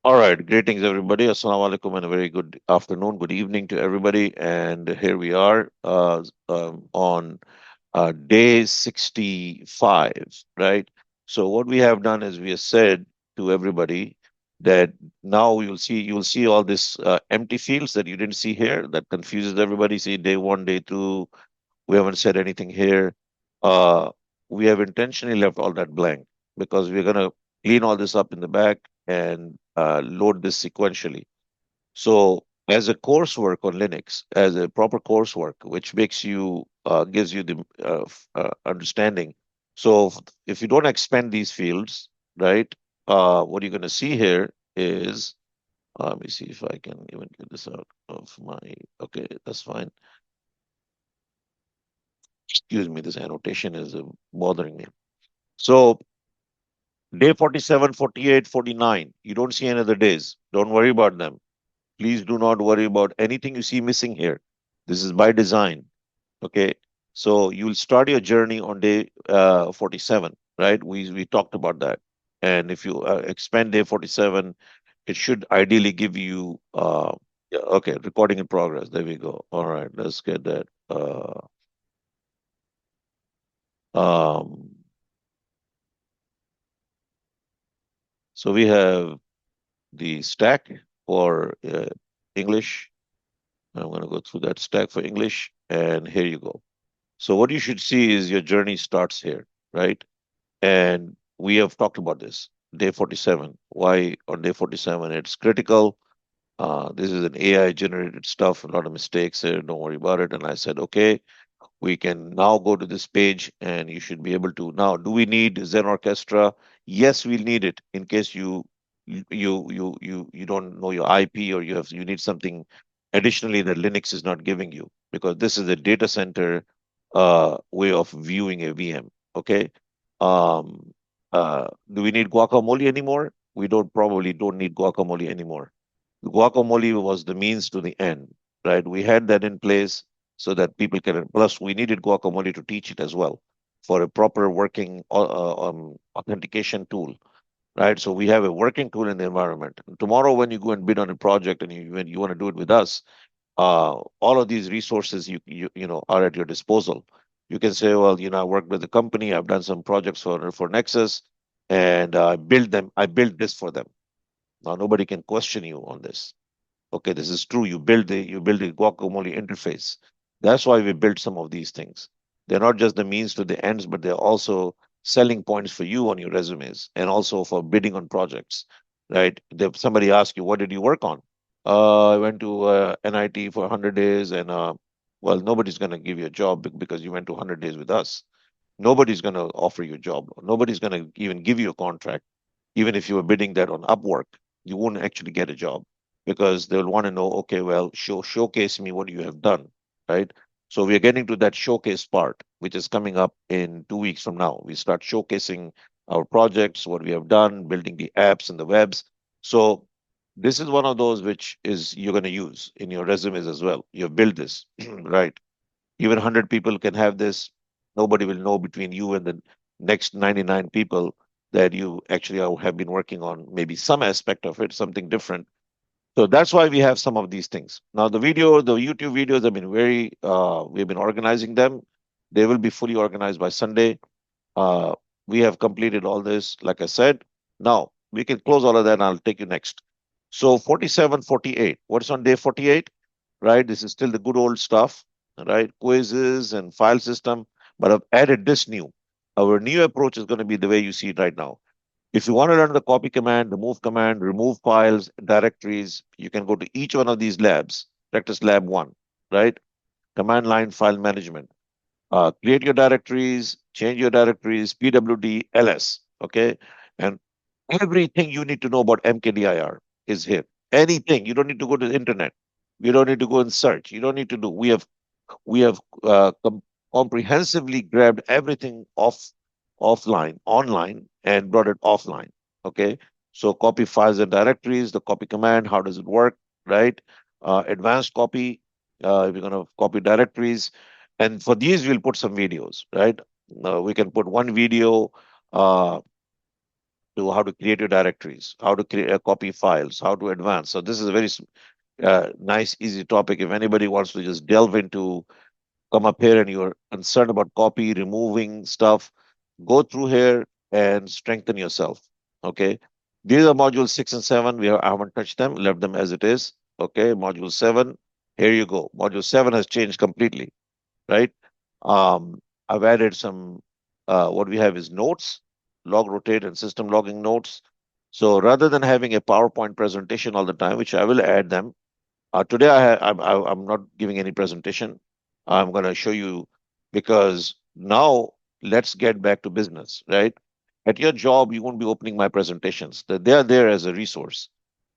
All right, greetings everybody. Assalamu alaikum and a very good afternoon, good evening to everybody. And here we are on day 65, right? So what we have done is we have said to everybody that now you'll see all this empty fields that you didn't see here that confuses everybody. See day one, day two, we haven't said anything here. Uh, we have intentionally left all that blank because we're going to clean all this up in the back and load this sequentially. So, as a coursework on Linux, as a proper coursework, which gives you the understanding. So, if you don't expand these fields, right, what you're going to see here is, let me see if I can even get this out of my, okay, that's fine. Excuse me, this annotation is bothering me. So, day 47, 48, 49, you don't see any other days. Don't worry about them. Please do not worry about anything you see missing here. This is by design. Okay. So you'll start your journey on day 47, right? We talked about that. And if you expand day 47, it should ideally give you, yeah, okay, recording in progress. There we go. All right, let's get that. Um, so we have the stack for English. I'm going to go through that stack for English, and here you go. So what you should see is your journey starts here, right? And we have talked about this, day 47. Why on day 47? It's critical. This is an AI generated stuff, a lot of mistakes here. Don't worry about it. And I said, okay, we can now go to this page and you should be able to. Now, do we need Zen Orchestra? Yes, we'll need it in case you don't know your IP or you need something additionally that Linux is not giving you because this is a data center way of viewing a VM. Okay. Um, do we need guacamole anymore? We don't need guacamole anymore. Guacamole was the means to the end, right? We had that in place so that people can. Plus, we needed guacamole to teach it as well for a proper working authentication tool, right? So we have a working tool in the environment. Tomorrow, when you go and bid on a project and when you want to do it with us, all of these resources are at your disposal. You can say, well, I worked with the company, I've done some projects for Nexus, and I built this for them. Now nobody can question you on this. Okay, this is true. You build the guacamole interface. That's why we built some of these things. They're not just the means to the ends, but they're also selling points for you on your resumes and also for bidding on projects, right? If somebody asks you, what did you work on? I went to NIT for 100 days, and well, nobody's going to give you a job because you went to 100 days with us. Nobody's going to offer you a job. Nobody's going to even give you a contract. Even if you were bidding that on Upwork, you won't actually get a job because they'll want to know, okay, well, showcase me what you have done, right? So we are getting to that showcase part, which is coming up in 2 weeks from now. We start showcasing our projects, what we have done, building the apps and the webs. So this is one of those which is you're going to use in your resumes as well. You've built this, right? Even 100 people can have this. Nobody will know between you and the next 99 people that you actually have been working on maybe some aspect of it, something different. So that's why we have some of these things. Now, the YouTube videos have been we've been organizing them. They will be fully organized by Sunday. Uh, we have completed all this, like I said. Now, we can close all of that and I'll take you next. So 47, 48. What's on day 48? Right? This is still the good old stuff, right? Quizzes and file system, but I've added this new. Our new approach is going to be the way you see it right now. If you want to run the copy command, the move command, remove files, directories, you can go to each one of these labs. Practice lab one, right? Command line file management. Create your directories, change your directories, PWD, LS, okay? And everything you need to know about MKDIR is here. Anything. You don't need to go to the internet. You don't need to go and search. You don't need to do. We have comprehensively grabbed everything offline, online, and brought it offline. Okay. So copy files and directories, the copy command, how does it work, right? Advanced copy, we're going to copy directories. And for these, we'll put some videos, right? We can put one video. Uh, to how to create your directories, how to create copy files, how to advance. So this is a very nice, easy topic. If anybody wants to just delve into, come up here and you're concerned about copy, removing stuff, go through here and strengthen yourself. Okay. These are modules 6 and 7. I haven't touched them, left them as it is. Okay. Module 7, here you go. Module 7 has changed completely, right? I've added some, what we have is notes, log rotate and system logging notes. So rather than having a PowerPoint presentation all the time, which I will add them, today I'm not giving any presentation. I'm going to show you because now let's get back to business, right? At your job, you won't be opening my presentations. They are there as a resource,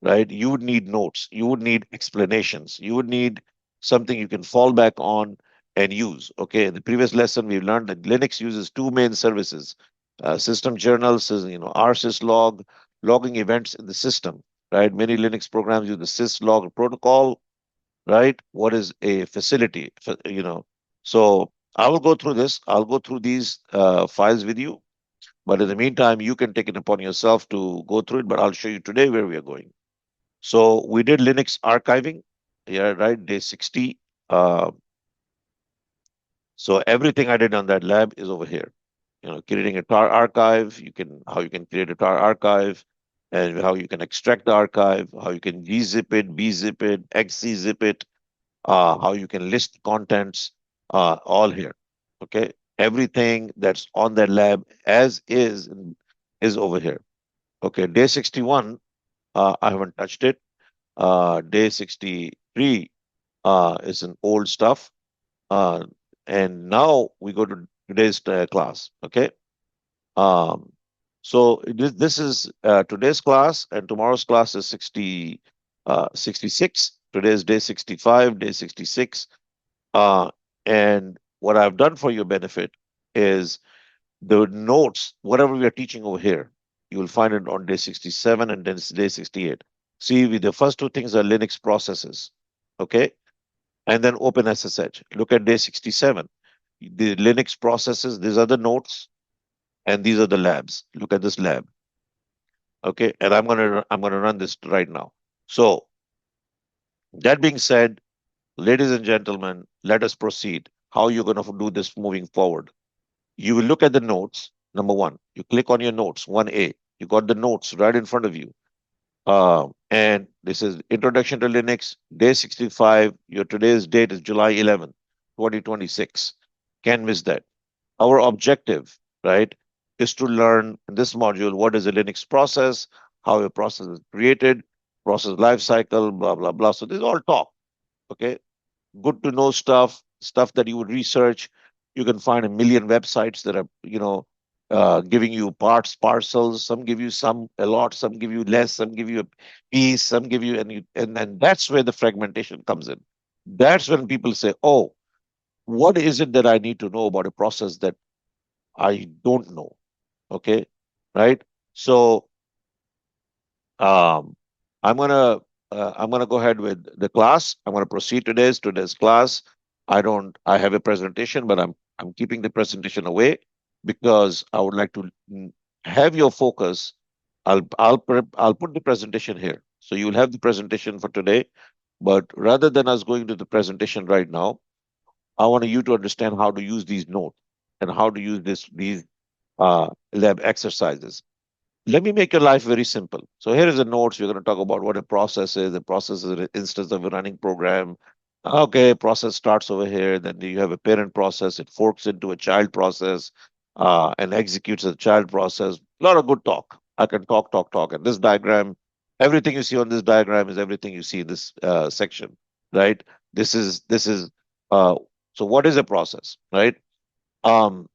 right? You would need notes. You would need explanations. You would need something you can fall back on and use. Okay. In the previous lesson, we learned that Linux uses two main services: system journals, rsyslog, logging events in the system, right? Many Linux programs use the syslog protocol, right? What is a facility? So I will go through this. I'll go through these files with you. But in the meantime, you can take it upon yourself to go through it. But I'll show you today where we are going. So we did Linux archiving. Yeah, right. Day 60. Uh, so everything I did on that lab is over here. Creating a tar archive, how you can create a tar archive, and how you can extract the archive, how you can gzip it, bzip it, xczip it, how you can list contents, all here. Okay, everything that's on that lab as is over here. Okay, day 61, I haven't touched it. Day 63 is an old stuff. Uh, and now we go to today's class. Okay. Um, so this is today's class, and tomorrow's class is 66. Today is day 65, day 66. Uh, and what I've done for your benefit is the notes, whatever we are teaching over here, you will find it on day 67 and then day 68. See, the first two things are Linux processes, okay? And then OpenSSH. Look at day 67. The Linux processes, these are the notes, and these are the labs. Look at this lab, okay? And I'm gonna run this right now. So that being said, ladies and gentlemen, let us proceed. How you're going to do this moving forward? You will look at the notes. Number one, you click on your notes, 1A. You got the notes right in front of you. And this is Introduction to Linux, day 65. Your today's date is July 11th, 2026. Can't miss that. Our objective, right, is to learn in this module what is a Linux process, how a process is created, process life cycle, blah, blah, blah. So this is all talk. Okay. Good to know stuff that you would research. You can find a million websites that are, giving you parcels. Some give you a lot, some give you less, some give you a piece, some give you, and then that's where the fragmentation comes in. That's when people say, oh, what is it that I need to know about a process that I don't know? Okay, right? So um, I'm gonna go ahead with the class. I'm gonna proceed today's class. I have a presentation, but I'm keeping the presentation away because I would like to have your focus. I'll put the presentation here. So you'll have the presentation for today. But rather than us going to the presentation right now, I want you to understand how to use these notes and how to use these lab exercises. Let me make your life very simple. So here is the notes. We're going to talk about what a process is. A process is an instance of a running program. Okay, process starts over here. Then you have a parent process. It forks into a child process and executes a child process. A lot of good talk. I can talk, talk, talk. And this diagram, everything you see on this diagram is everything you see in this section, right? This is uh, so what is a process, right? Um,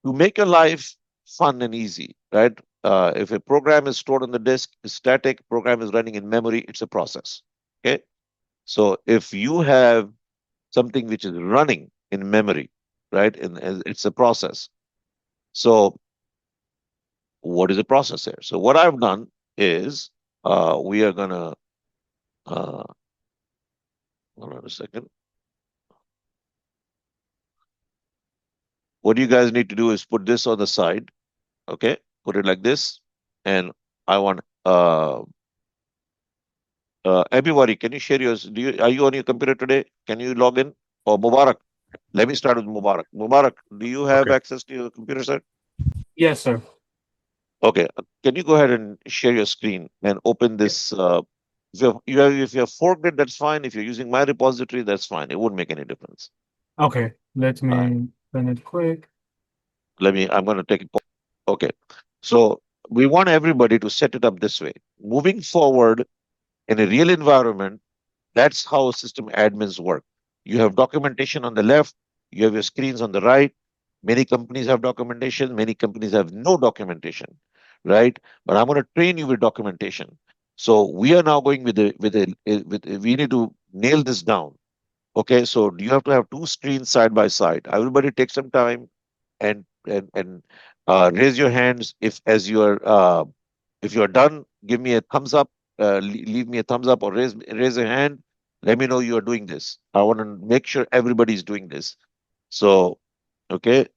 to make your life fun and easy, right? If a program is stored on the disk, is static, program is running in memory, it's a process. Okay. So if you have something which is running in memory, right, and it's a process. So what is a process here? So what I've done is we are gonna uh, hold on a second. What you guys need to do is put this on the side. Okay, put it like this. and I want everybody. Can you share yours? Are you on your computer today? Can you log in? Or Mubarak? Let me start with Mubarak. Mubarak, do you have Okay. access to your computer, sir? Yes, sir. Okay. Can you go ahead and share your screen and open Yeah. this? If you have forked it, that's fine. If you're using my repository, that's fine. It wouldn't make any difference. Okay. Let All right. me run it quick. I'm going to take it. Okay. So we want everybody to set it up this way. Moving forward in a real environment, that's how system admins work. You have documentation on the left, you have your screens on the right. Many companies have documentation, many companies have no documentation, right? But I'm going to train you with documentation. So we are now going we need to nail this down. Okay, so you have to have two screens side by side. Everybody take some time and raise your hands if you're done. Give me a thumbs up. Leave me a thumbs up or raise a hand. Let me know you are doing this. I want to make sure everybody's doing this. So okay,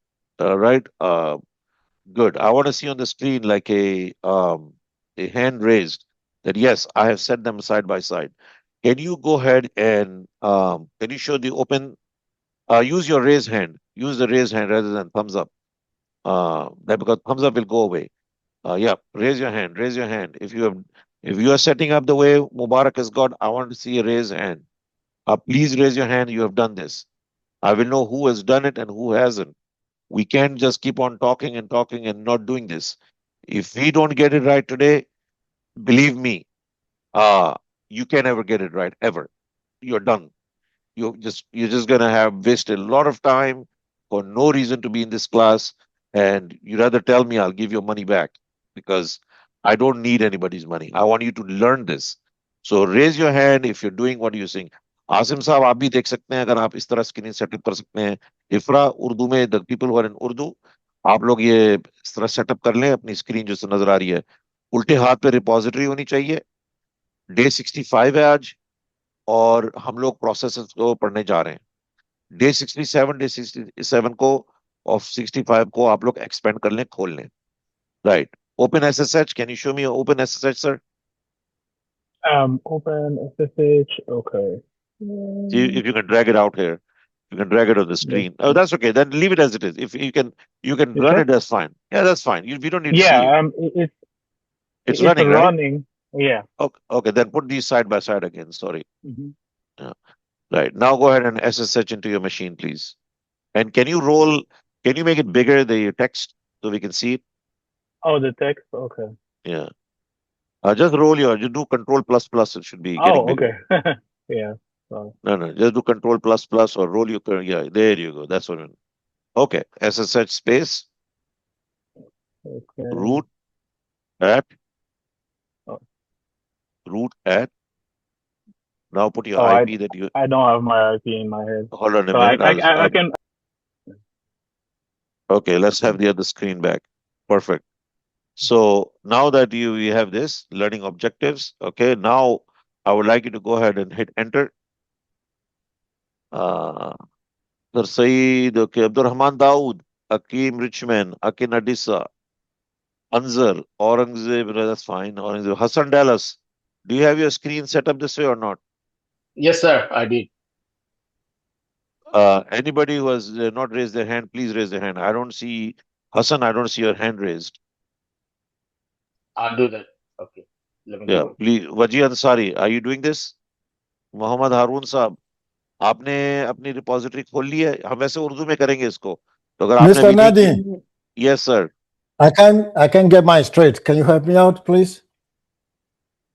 right. Good. I want to see on the screen like a hand raised that yes, I have set them side by side. Can you go ahead and can you show the open? Use your raise hand. Use the raise hand rather than thumbs up. That because thumbs up will go away. Yeah, raise your hand. Raise your hand. If you are setting up the way Mubarak has got, I want to see a raise hand. Please raise your hand. You have done this. I will know who has done it and who hasn't. We can't just keep on talking and not doing this. If we don't get it right today, believe me, uh, you can never get it right ever. You're done. You're just gonna have wasted a lot of time for no reason to be in this class, and you rather tell me I'll give your money back because I don't need anybody's money. I want you to learn this. So raise your hand if you're doing what you're saying. Asim साहब आप भी देख सकते हैं अगर आप इस तरह स्क्रीन सेटअप कर सकते हैं. इफ्रा उर्दू में the people who are in Urdu आप लोग ये इस तरह सेटअप कर लें अपनी स्क्रीन जो नजर आ रही है. उल्टे हाथ पे रिपॉजिटरी होनी चाहिए. डे 65 है आज और हम लोग प्रोसेस को पढ़ने जा रहे हैं. डे 67 को ऑफ 65 को आप लोग एक्सपेंड कर लें खोल लें. Right. Open SSH. Can you show me open SSH sir? Open SSH. Okay. If you can drag it out here, you can drag it on the Let's screen. Oh, see. that's okay, then leave it as it is. If you can You run it, sure? that's fine. Yeah, that's fine. We don't need to see it. Yeah. It's It's running, right? running. Yeah. Okay, okay, then put these side by side again. Sorry. Hmm. Yeah. Right, now go ahead and ssh into your machine, please. And can you make it bigger, the text, so we can see it? Oh, the text. Okay. Yeah. You do control plus plus, it should be getting Oh, bigger. okay. Yeah. So, No, no, just do control plus plus or roll yeah, there you go. That's what I mean. Okay, SSH space, okay. root at, Oh, root at. Now put your oh, IP that you, I don't have my IP in my head, hold on a so I minute. I I I can. Okay, let's have the other screen back. Perfect. So now that you have this learning objectives, okay, now I would like you to go ahead and hit enter. Uh, Sir Saeed, okay, Abdul Rahman Dawood, Akim Richman, Akin Adisa, Anzar, Aurangzeb, no, that's fine. Aurangzeb, Hassan Dallas. Do you have your screen set up this way or not? Yes, sir, I did. Anybody who has not raised their hand, please raise their hand. I don't see Hassan. I don't see your hand raised. I'll do that. Okay, let me Yeah, do it. please. Waji Ansari, are you doing this? Mohammad Haroon साहब, आपने अपनी repository खोल ली है? हम वैसे उर्दू में करेंगे इसको, तो अगर आपने Mr. अभी नहीं Nadi, की. Yes sir. I can get mine straight. Can you help me out, please?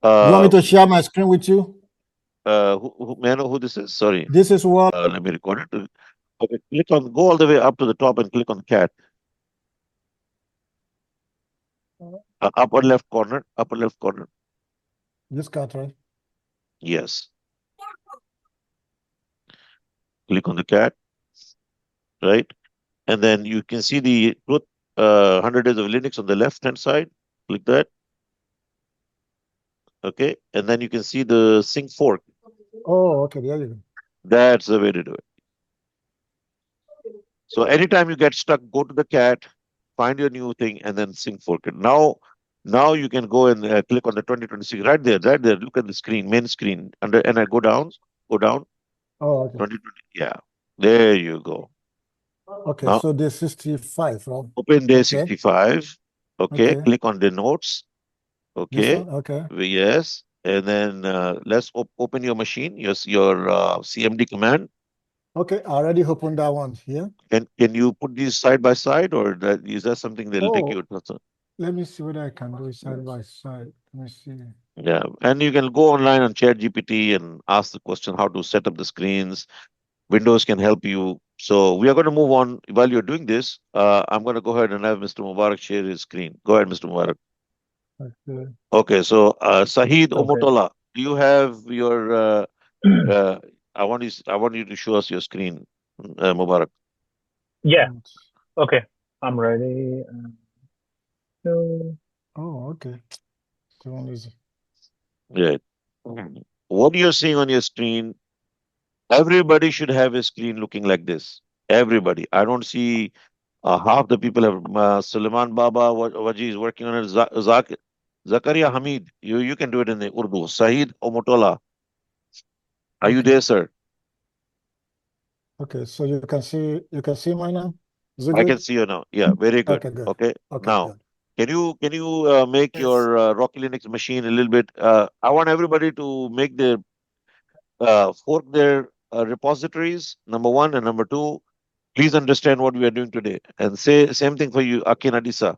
You want me to share my screen with you? May I know who this is? Sorry. This is what. Let me record it. Okay, go all the way up to the top and click on cat. Upper left corner, upper left corner. This cat, right? Yes. Click on the cat, right? And then you can see the truth, 100 Days of Linux on the left-hand side. Click that. Okay. And then you can see the sync fork. Oh, okay. There you go. That's the way to do it. So anytime you get stuck, go to the cat, find your new thing, and then sync fork it. Now, Now you can go and click on the 2026 right there, right there. Look at the screen, main screen, and I go down, Oh, okay. 2020. Yeah, there you go. Okay, Now so there's 65, right? open day Okay. 65. Okay, Okay. click on the notes. This Okay, one, okay. yes, and then let's open your machine, your CMD command. Okay, I already opened that one here. Can you put these side by side, or is that something that'll take you? Let me see whether I can do it side by side. Let me see. Yeah, and you can go online on ChatGPT and ask the question how to set up the screens. Windows can help you. So we are going to move on. While you're doing this, I'm going to go ahead and have Mr. Mubarak share his screen. Go ahead, Mr. Mubarak. Okay. Okay, so Sahid Okay. Omotola, do you have your? I want you to show us your screen, Mubarak. Yeah. Okay. I'm ready. So, Oh, okay. So easy. Yeah. What you're seeing on your screen, everybody should have a screen looking like this. Everybody. I don't see half the people have Suleiman Baba Waji is working on it. Zakaria Hamid, you can do it in the Urdu. Sahid Omotola, are you Okay. there, sir? Okay, so you can see mine now? Is it I can good? see you now. Yeah, very good. Okay, good. Okay. Okay, Now, good. can you make your Rocky Linux machine a little bit? I want everybody to make their fork their repositories. Number one and number two. Please understand what we are doing today, and say same thing for you, Akin Adisa.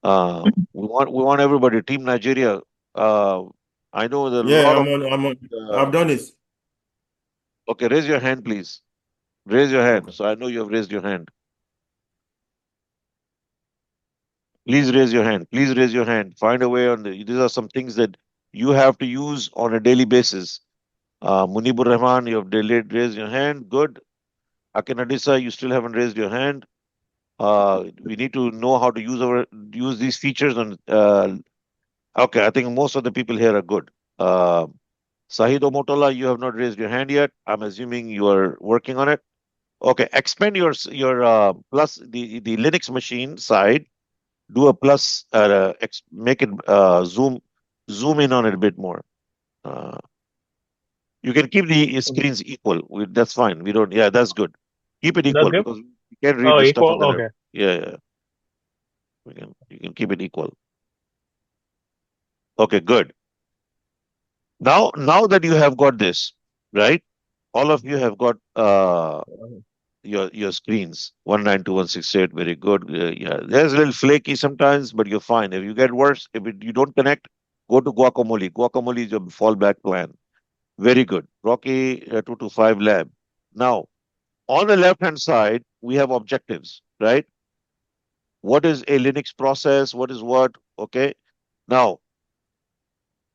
We want everybody. Team Nigeria. I know there are a Yeah, lot of. I'm on. I've done this. Okay, raise your hand, please. Raise your hand. Okay. So I know you have raised your hand. Please raise your hand. Please raise your hand. Find a way on the. These are some things that you have to use on a daily basis. Munibur Rahman, you have raised your hand. Good. Akin Adisa, you still haven't raised your hand. We need to know how to use these features on. Okay, I think most of the people here are good. Sahid Omotola, you have not raised your hand yet. I'm assuming you are working on it. Okay, expand your plus the Linux machine side. Do a plus. Make it zoom in on it a bit more. Uh, you can keep the screens equal. That's fine. We don't. Yeah, that's good. Keep it that's equal good. because you can't read Oh, the stuff on equal. the left. Okay. Yeah. You can keep it equal. Okay, good. Now that you have got this, right? All of you have got your screens 192.168. Very good. Yeah, there's a little flaky sometimes, but you're fine. If you get worse, you don't connect, go to Guacamole. Guacamole is your fallback plan. Very good. Rocky 225 lab. Now, on the left hand side, we have objectives, right? What is a Linux process? What is what? Okay. Now,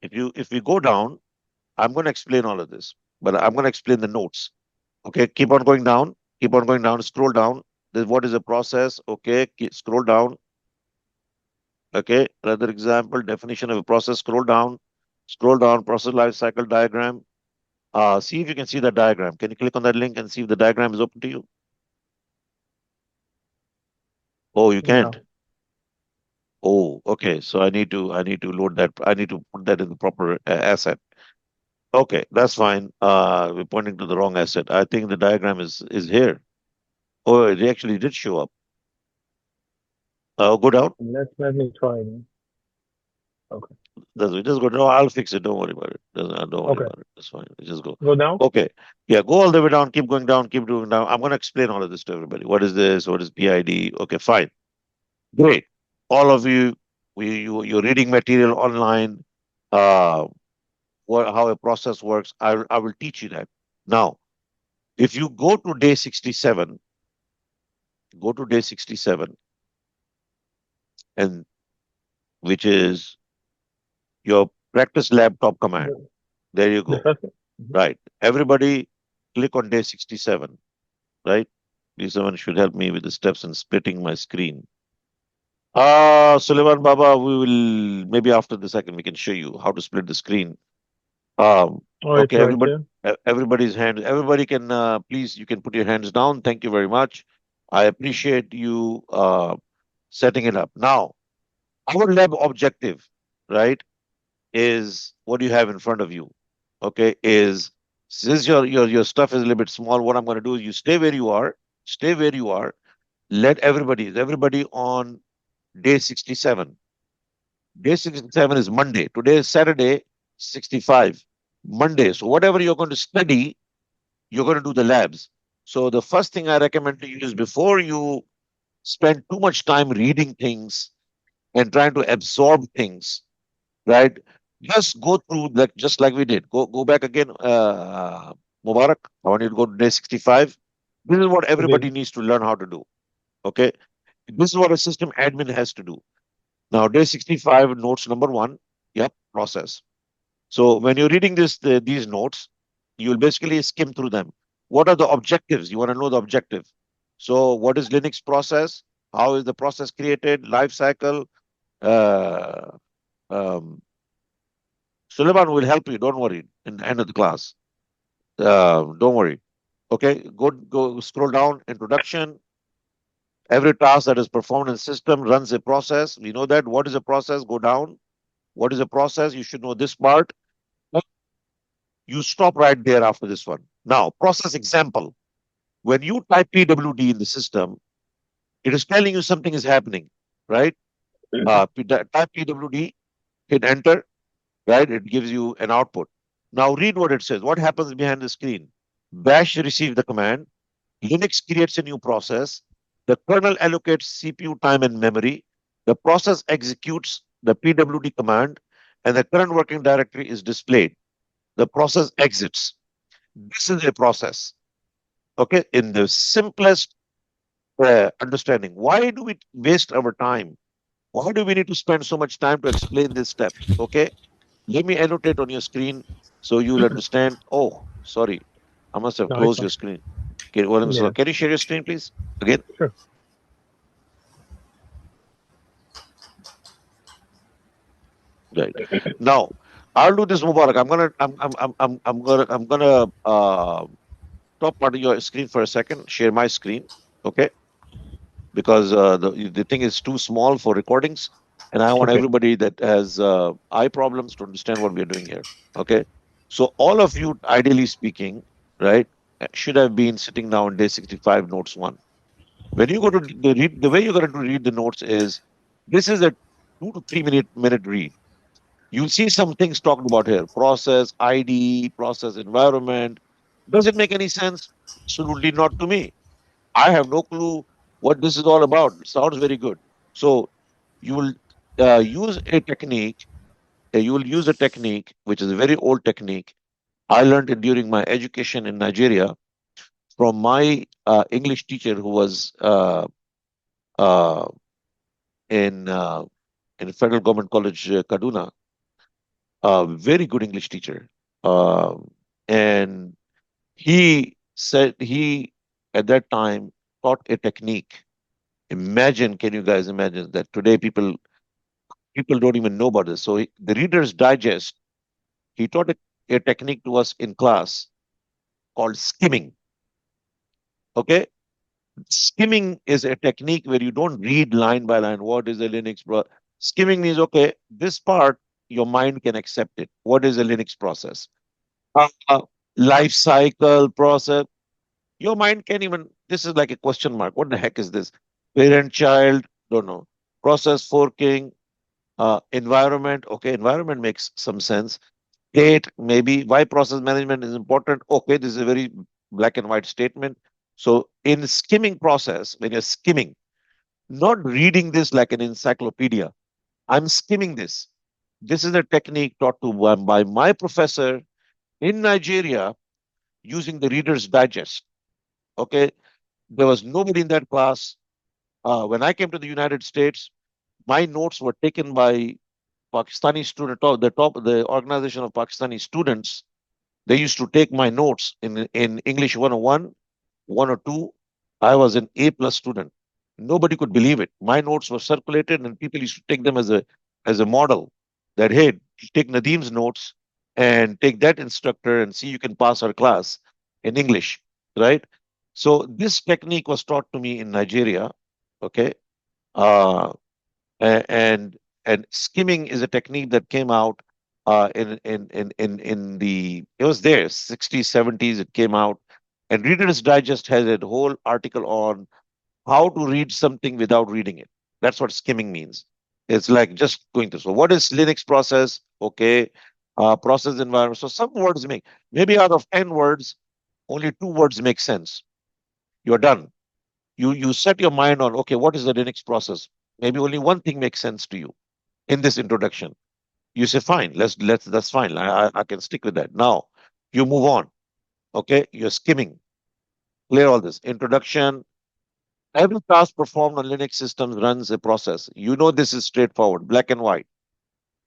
if we go down, I'm going to explain all of this, but I'm going to explain the notes. Okay, keep on going down. Keep on going down. Scroll down. What is a process? Okay, scroll down. Okay, another example, definition of a process. Scroll down. Scroll down. Process life cycle diagram. See if you can see the diagram. Can you click on that link and see if the diagram is open to you? Oh, you can't. No. Oh, okay. So I need to load that. I need to put that in the proper asset. Okay, that's fine. We're pointing to the wrong asset. I think the diagram is here. Oh, it actually did show up. Go down. Let me try it. Okay. Just go. No, I'll fix it. Don't worry about it. Don't worry Okay. about it. That's fine. Just go. Go down. Okay. Yeah, go all the way down. Keep going down. Keep doing down. I'm going to explain all of this to everybody. What is this? What is PID? Okay, fine. Great. All of you, you're reading material online. Uh, how a process works. I will teach you that. Now, if you go to day 67, and which is your practice laptop command. There you The go. first one? Right. Everybody click on day 67. Right? Please, someone should help me with the steps in splitting my screen. Sulaiman Baba, we will maybe after the second we can show you how to split the screen. Oh, it's Okay, right there. everybody's hand. Everybody can please you can put your hands down. Thank you very much. I appreciate you setting it up. Now, Our lab objective, right, is what you have in front of you. Okay, is since your stuff is a little bit small, what I'm going to do is you stay where you are, stay where you are. Let everybody on day 67. Day 67 is Monday. Today is Saturday, 65. Monday. So whatever you're going to study, you're going to do the labs. So the first thing I recommend to you is before you spend too much time reading things and trying to absorb things, right? Just go through like just like we did. Go back again, Mubarak. I want you to go to day 65. This is what everybody needs to learn how to do. Okay. This is what a system admin has to do. Now, day 65, notes number 1. Yep, process. So when you're reading these notes, you'll basically skim through them. What are the objectives? You want to know the objective. So what is Linux process? How is the process created? Life cycle. Suleiman will help you. Don't worry. In the end of the class. Don't worry. Okay. Go scroll down. Introduction. Every task that is performed in the system runs a process. We know that. What is a process? Go down. What is a process? You should know this part. You stop right there after this one. Now, process example. When you type PWD in the system, it is telling you something is happening, right? Type PWD, hit enter, right? It gives you an output. Now read what it says. What happens behind the screen? Bash receives the command. Linux creates a new process. The kernel allocates CPU time and memory. The process executes the PWD command, and the current working directory is displayed. The process exits. This is a process. Okay, in the simplest understanding. Why do we waste our time? Why do we need to spend so much time to explain this step? Okay, let me annotate on your screen so you'll understand. Oh, sorry, I must have closed your screen. Okay, can you share your screen, please? Again. Sure. Right. Now, I'll do this, Mubarak. I'm gonna top part of your screen for a second. Share my screen, okay? Because the thing is too small for recordings, and I want everybody that has eye problems to understand what we're doing here. Okay, so all of you, ideally speaking, right, should have been sitting down day 65, notes 1. When you go to the way you're going to read the notes is this is a 2 to 3 minute read. You'll see some things talked about here: process ID, process environment. Does it make any sense? Absolutely not to me. I have no clue what this is all about. It sounds very good. So you will use a technique. You will use a technique which is a very old technique. I learned it during my education in Nigeria from my English teacher who was in Federal Government College, Kaduna. Very good English teacher, and he said he at that time taught a technique. Imagine, can you guys imagine that today people don't even know about this? So the Reader's Digest, he taught a technique to us in class called skimming. Okay, skimming is a technique where you don't read line by line. What is a Linux process? Skimming means okay, this part your mind can accept it. What is a Linux process? Life cycle process. Your mind can't even. This is like a question mark. What the heck is this? Parent, child, don't know. Process forking, environment. Okay, environment makes some sense. State, maybe. Why process management is important? Okay, this is a very black and white statement. So in skimming process, when you're skimming, not reading this like an encyclopedia, I'm skimming this. This is a technique taught to by my professor in Nigeria using the Reader's Digest. Okay, there was nobody in that class. When I came to the United States, my notes were taken by Pakistani student, the organization of Pakistani students. They used to take my notes in English 101, 102. I was an A+ student. Nobody could believe it. My notes were circulated, and people used to take them as a model. That hey, take Nadim's notes and take that instructor and see you can pass our class in English, right? So this technique was taught to me in Nigeria, okay, and and skimming is a technique that came out in the, it was there, 60s, 70s, it came out. And Reader's Digest has a whole article on how to read something without reading it. That's what skimming means. It's like just going through. So what is Linux process? Okay. Process environment. So some words make, maybe out of 10 words, only 2 words make sense. You're done. You set your mind on, okay, what is the Linux process? Maybe only one thing makes sense to you in this introduction. You say, fine, that's fine. I can stick with that. Now you move on. Okay, you're skimming. Clear all this. Introduction. Every task performed on Linux systems runs a process. You know this is straightforward, black and white.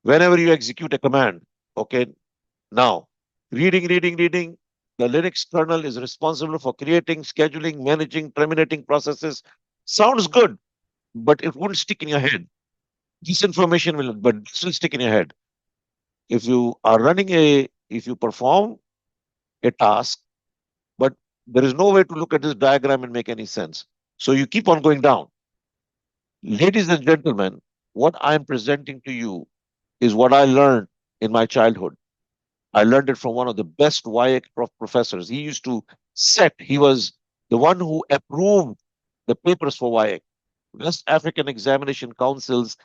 Whenever you execute a command, okay, now reading. The Linux kernel is responsible for creating, scheduling, managing, terminating processes. Sounds good, but it won't stick in your head. This information will, but this will stick in your head. If you perform a task, but there is no way to look at this diagram and make any sense. So you keep on going down. Ladies and gentlemen, what I'm presenting to you is what I learned in my childhood. I learned it from one of the best WIAC professors. He was the one who approved the papers for WIAC, West African Examination Council's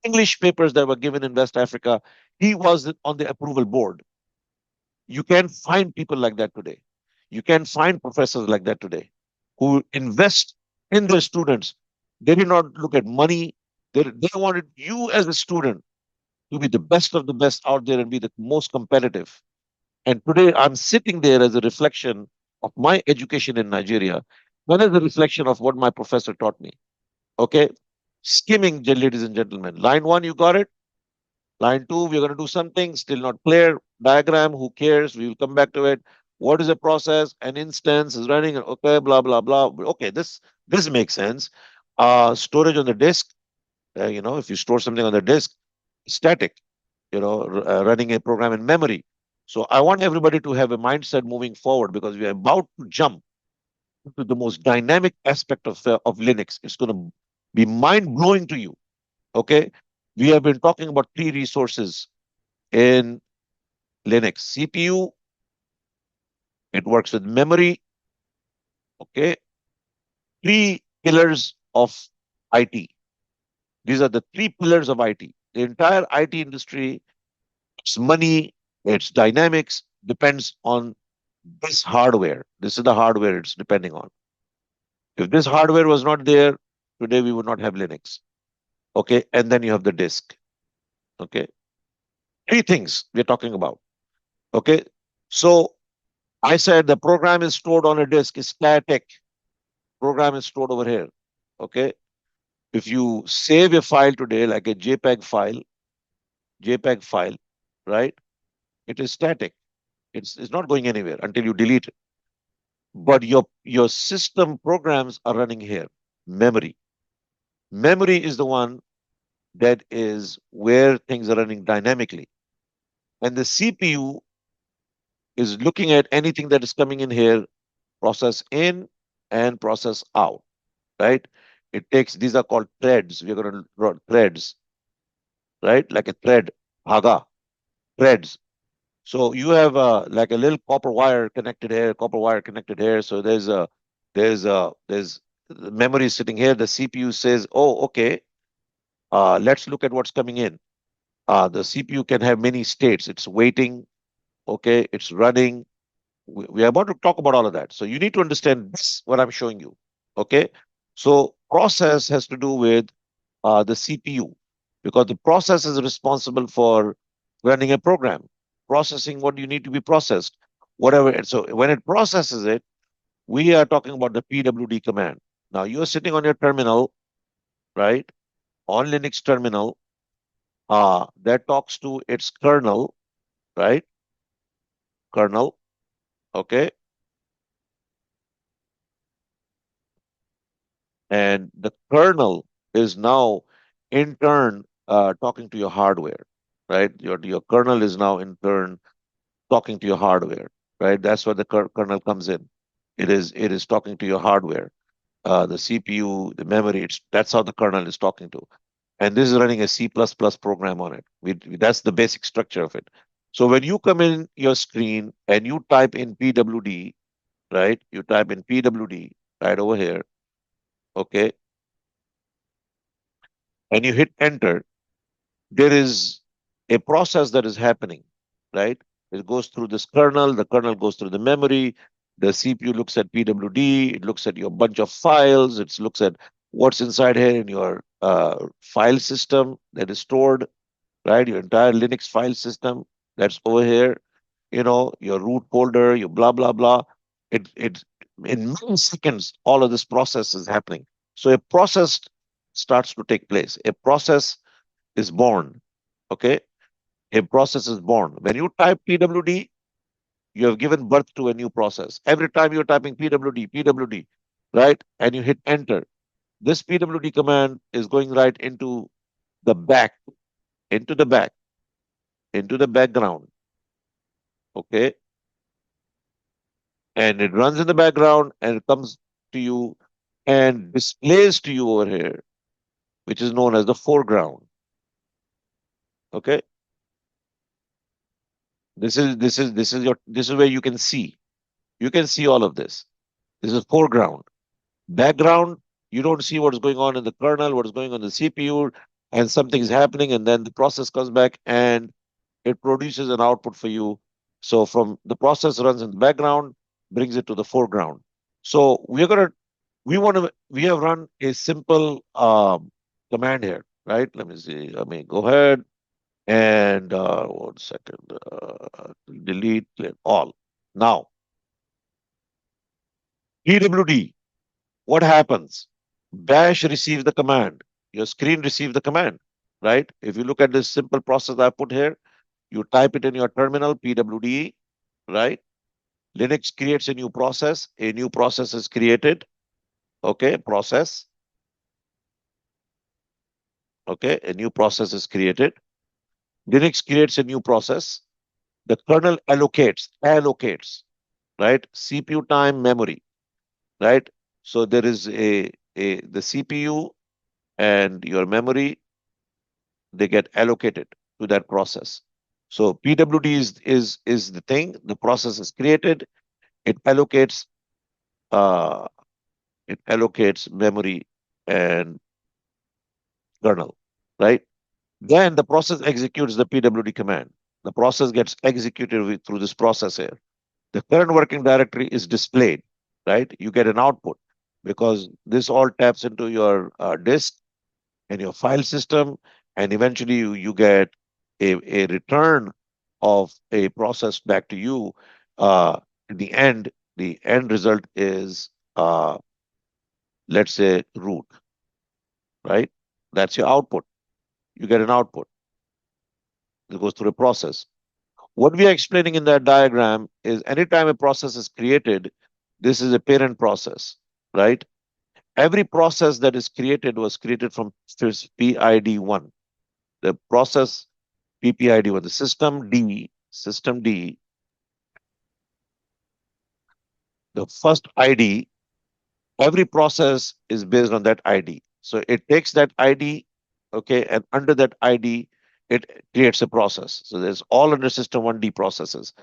English papers that were given in West Africa. He was on the approval board. You can't find people like that today. You can't find professors like that today who invest in their students. They did not look at money. They wanted you as a student to be the best of the best out there and be the most competitive. And today I'm sitting there as a reflection of my education in Nigeria, not as a reflection of what my professor taught me. Okay? Skimming, ladies and gentlemen. Line 1, you got it? Line 2, we're going to do something, still not clear. Diagram, who cares? We will come back to it. What is a process? An instance is running, okay, blah, blah, blah. Okay, this makes sense. Storage on the disk, if you store something on the disk, static, running a program in memory. So I want everybody to have a mindset moving forward because we are about to jump into the most dynamic aspect of Linux. It's going to be mind-blowing to you, okay? We have been talking about 3 resources in Linux. CPU, it works with memory, okay? 3 pillars of IT. These are the 3 pillars of IT. The entire IT industry, its money, its dynamics depends on this hardware. This is the hardware it's depending on. If this hardware was not there, today we would not have Linux. Okay, and then you have the disk. Okay, 3 things we're talking about. Okay, so I said the program is stored on a disk, is static. Program is stored over here. Okay, if you save a file today, like a JPEG file, right? It is static. It's not going anywhere until you delete it. But your system programs are running here. Memory. Memory is the one that is where things are running dynamically. And the CPU is looking at anything that is coming in here, process in and process out, right? It takes, these are called threads. We're going to draw threads, right? Like a thread, haga, threads. So you have like a little copper wire connected here, So there's memory sitting here. The CPU says, oh, okay, let's look at what's coming in. The CPU can have many states. It's waiting, okay, it's running. We are about to talk about all of that. So you need to understand this, what I'm showing you, okay? So process has to do with the CPU because the process is responsible for running a program, processing what you need to be processed, whatever. So when it processes it, we are talking about the PWD command. Now you are sitting on your terminal, right? On Linux terminal, that talks to its kernel, right? Kernel, okay? And the kernel is now in turn talking to your hardware, right? Your kernel is now in turn talking to your hardware, right? That's where the kernel comes in. It is talking to your hardware, the CPU, the memory. That's how the kernel is talking to. and this is running a C++ program on it. That's the basic structure of it. So when you come in your screen and you type in PWD, right? You type in PWD right over here, okay? And you hit enter, there is a process that is happening, right? It goes through this kernel, the kernel goes through the memory, the CPU looks at PWD, it looks at your bunch of files, it looks at what's inside here in your file system that is stored, right? Your entire Linux file system that's over here, your root folder, your blah, blah, blah. It in milliseconds, all of this process is happening. So a process starts to take place. A process is born. Okay. A process is born. When you type PWD, you have given birth to a new process. Every time you're typing PWD, right? And you hit enter, this PWD command is going right into the back, into the back, into the background. Okay. And it runs in the background and it comes to you and displays to you over here, which is known as the foreground. Okay. This is where you can see. You can see all of this. This is foreground. Background, you don't see what's going on in the kernel, what's going on in the CPU, and something is happening, and then the process comes back and it produces an output for you. So from the process runs in the background, brings it to the foreground. So we have run a simple command here, right? Let me see. Let me go ahead and 1 second, delete all. Now, PWD, what happens? Bash receives the command. Your screen receives the command, right? If you look at this simple process I put here, you type it in your terminal, PWD, right? Linux creates a new process. A new process is created. Okay, process. Okay, a new process is created. Linux creates a new process. The kernel allocates, right? CPU time, memory, right? So there is the CPU and your memory, they get allocated to that process. So PWD is the thing. The process is created. It allocates memory and kernel, right? Then the process executes the PWD command. The process gets executed through this process here. The current working directory is displayed, right? You get an output because this all taps into your disk and your file system, and eventually you get a return of a process back to you. In the end result is, let's say, root, right? That's your output. You get an output. It goes through a process. What we are explaining in that diagram is anytime a process is created, this is a parent process, right? Every process that is created was created from PID1. The process PPID1, the system D, the first ID, every process is based on that ID. So it takes that ID, okay, and under that ID, it creates a process. So there's all under system 1D processes.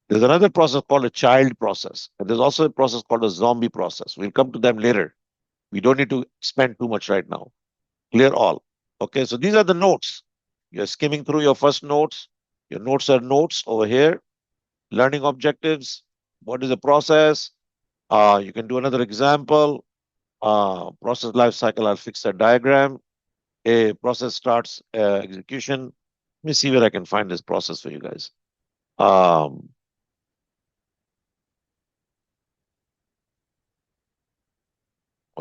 There's another process called a child process. And there's also a process called a zombie process. We'll come to them later. We don't need to spend too much right now. Clear all. Okay, so these are the notes. You're skimming through your first notes. Your notes are notes over here. Learning objectives. What is the process? You can do another example. Process life cycle. I'll fix that diagram. A process starts execution. Let me see where I can find this process for you guys. 1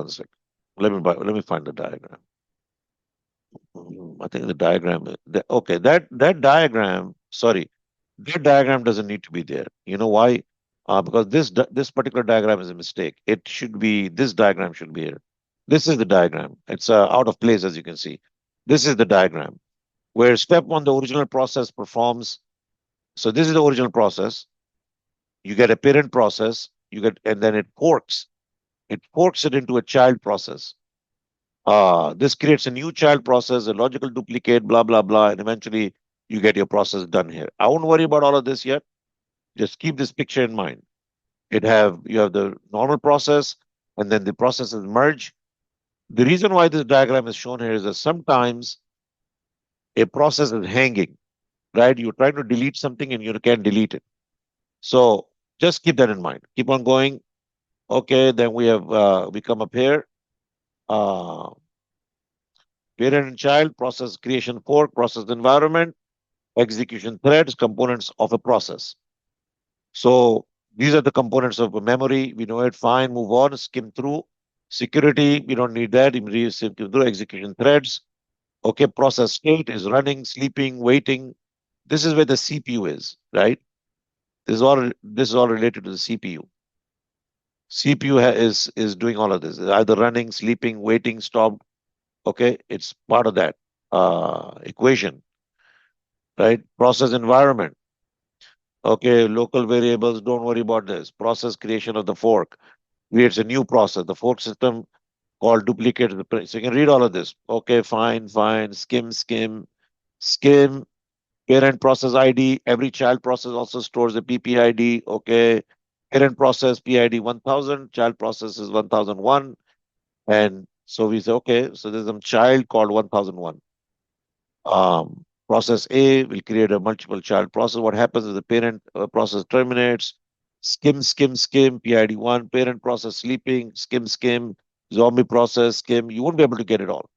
second. Let me find the diagram. I think the diagram. Okay, that diagram. Sorry, that diagram doesn't need to be there. You know why? Because this particular diagram is a mistake. It should be, this diagram should be here. This is the diagram. It's out of place, as you can see. This is the diagram where step 1, the original process performs. So this is the original process. You get a parent process. And then it forks. It forks it into a child process. This creates a new child process, a logical duplicate, blah, blah, blah, and eventually you get your process done here. I won't worry about all of this yet. Just keep this picture in mind. You have the normal process, and then the processes merge. The reason why this diagram is shown here is that sometimes a process is hanging, right? You're trying to delete something and you can't delete it. So just keep that in mind. Keep on going. Okay, then we come up here. Parent and child, process creation fork, process environment, execution threads, components of a process. So these are the components of a memory. We know it fine. Move on, skim through. Security, we don't need that. Immediately skim through execution threads. Okay, process state is running, sleeping, waiting. This is where the CPU is, right? This is all related to the CPU. CPU is doing all of this. It's either running, sleeping, waiting, stopped. Okay, it's part of that equation, right? Process environment. Okay, local variables, don't worry about this. Process creation of the fork creates a new process. The fork system called duplicate. So you can read all of this. Okay, fine, skim, parent process ID. Every child process also stores a PPID. Okay, parent process PID 1000, child process is 1001. And so we say, okay, so there's some child called 1001. Process A will create a multiple child process. What happens is the parent process terminates, skim, PID 1, parent process sleeping, skim, zombie process, skim. You won't be able to get it all.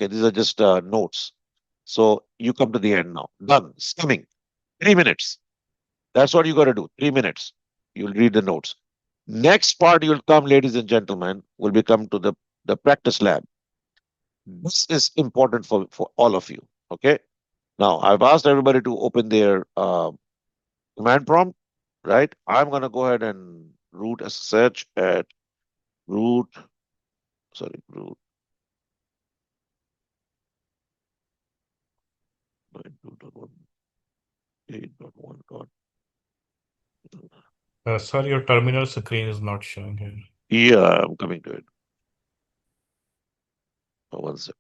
Okay, these are just notes. So you come to the end now. Done. Skimming. 3 minutes. That's what you got to do. 3 minutes. You'll read the notes. Next part you'll come, ladies and gentlemen, will become to the practice lab. This is important for all of you. Okay. Now, I've asked everybody to open their command prompt, right? I'm going to go ahead and root a search at root 9.2.1.8.1. Sir, your terminal screen is not showing here. Yeah, I'm coming to it. Oh, 1 second.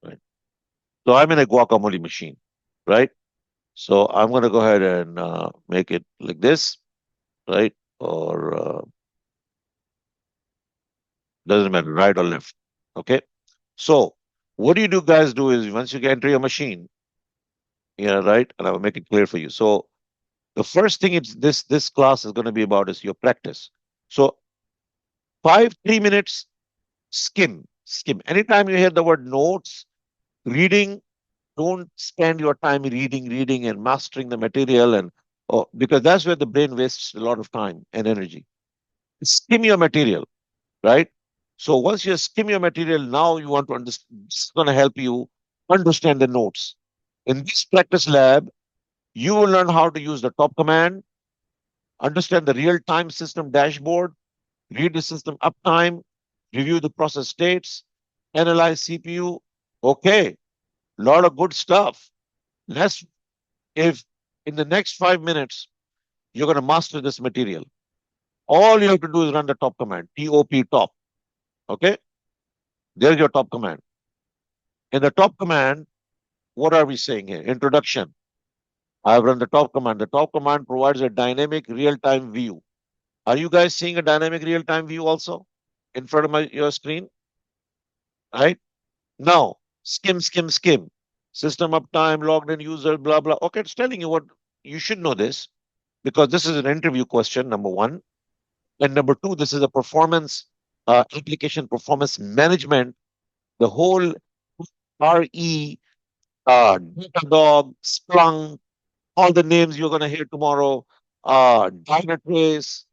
Right. So I'm in a guacamole machine, right? So I'm going to go ahead and make it like this, right? Or doesn't matter, right or left. Okay. So what do you guys do is once you enter your machine, yeah, right? And I will make it clear for you. So the first thing it's this class is going to be about is your practice. So 3 minutes, skim. Anytime you hear the word notes, reading, don't spend your time reading and mastering the material and because that's where the brain wastes a lot of time and energy. Skim your material, right? So once you skim your material, now you want to understand. This is going to help you understand the notes. In this practice lab, you will learn how to use the top command, understand the real-time system dashboard, read the system uptime, review the process states, analyze CPU. Okay, a lot of good stuff. If in the next 5 minutes, you're going to master this material, all you have to do is run the top command, TOP top. Okay, there's your top command. In the top command, what are we saying here? Introduction. I've run the top command. The top command provides a dynamic real-time view. Are you guys seeing a dynamic real-time view also in front of your screen? Right? Now, skim. System uptime, logged in user, blah, blah. Okay, it's telling you what you should know this because this is an interview question, number 1. And number 2, this is a performance, application performance management. The whole RE, Datadog, Splunk, all the names you're going to hear tomorrow, Dynatrace,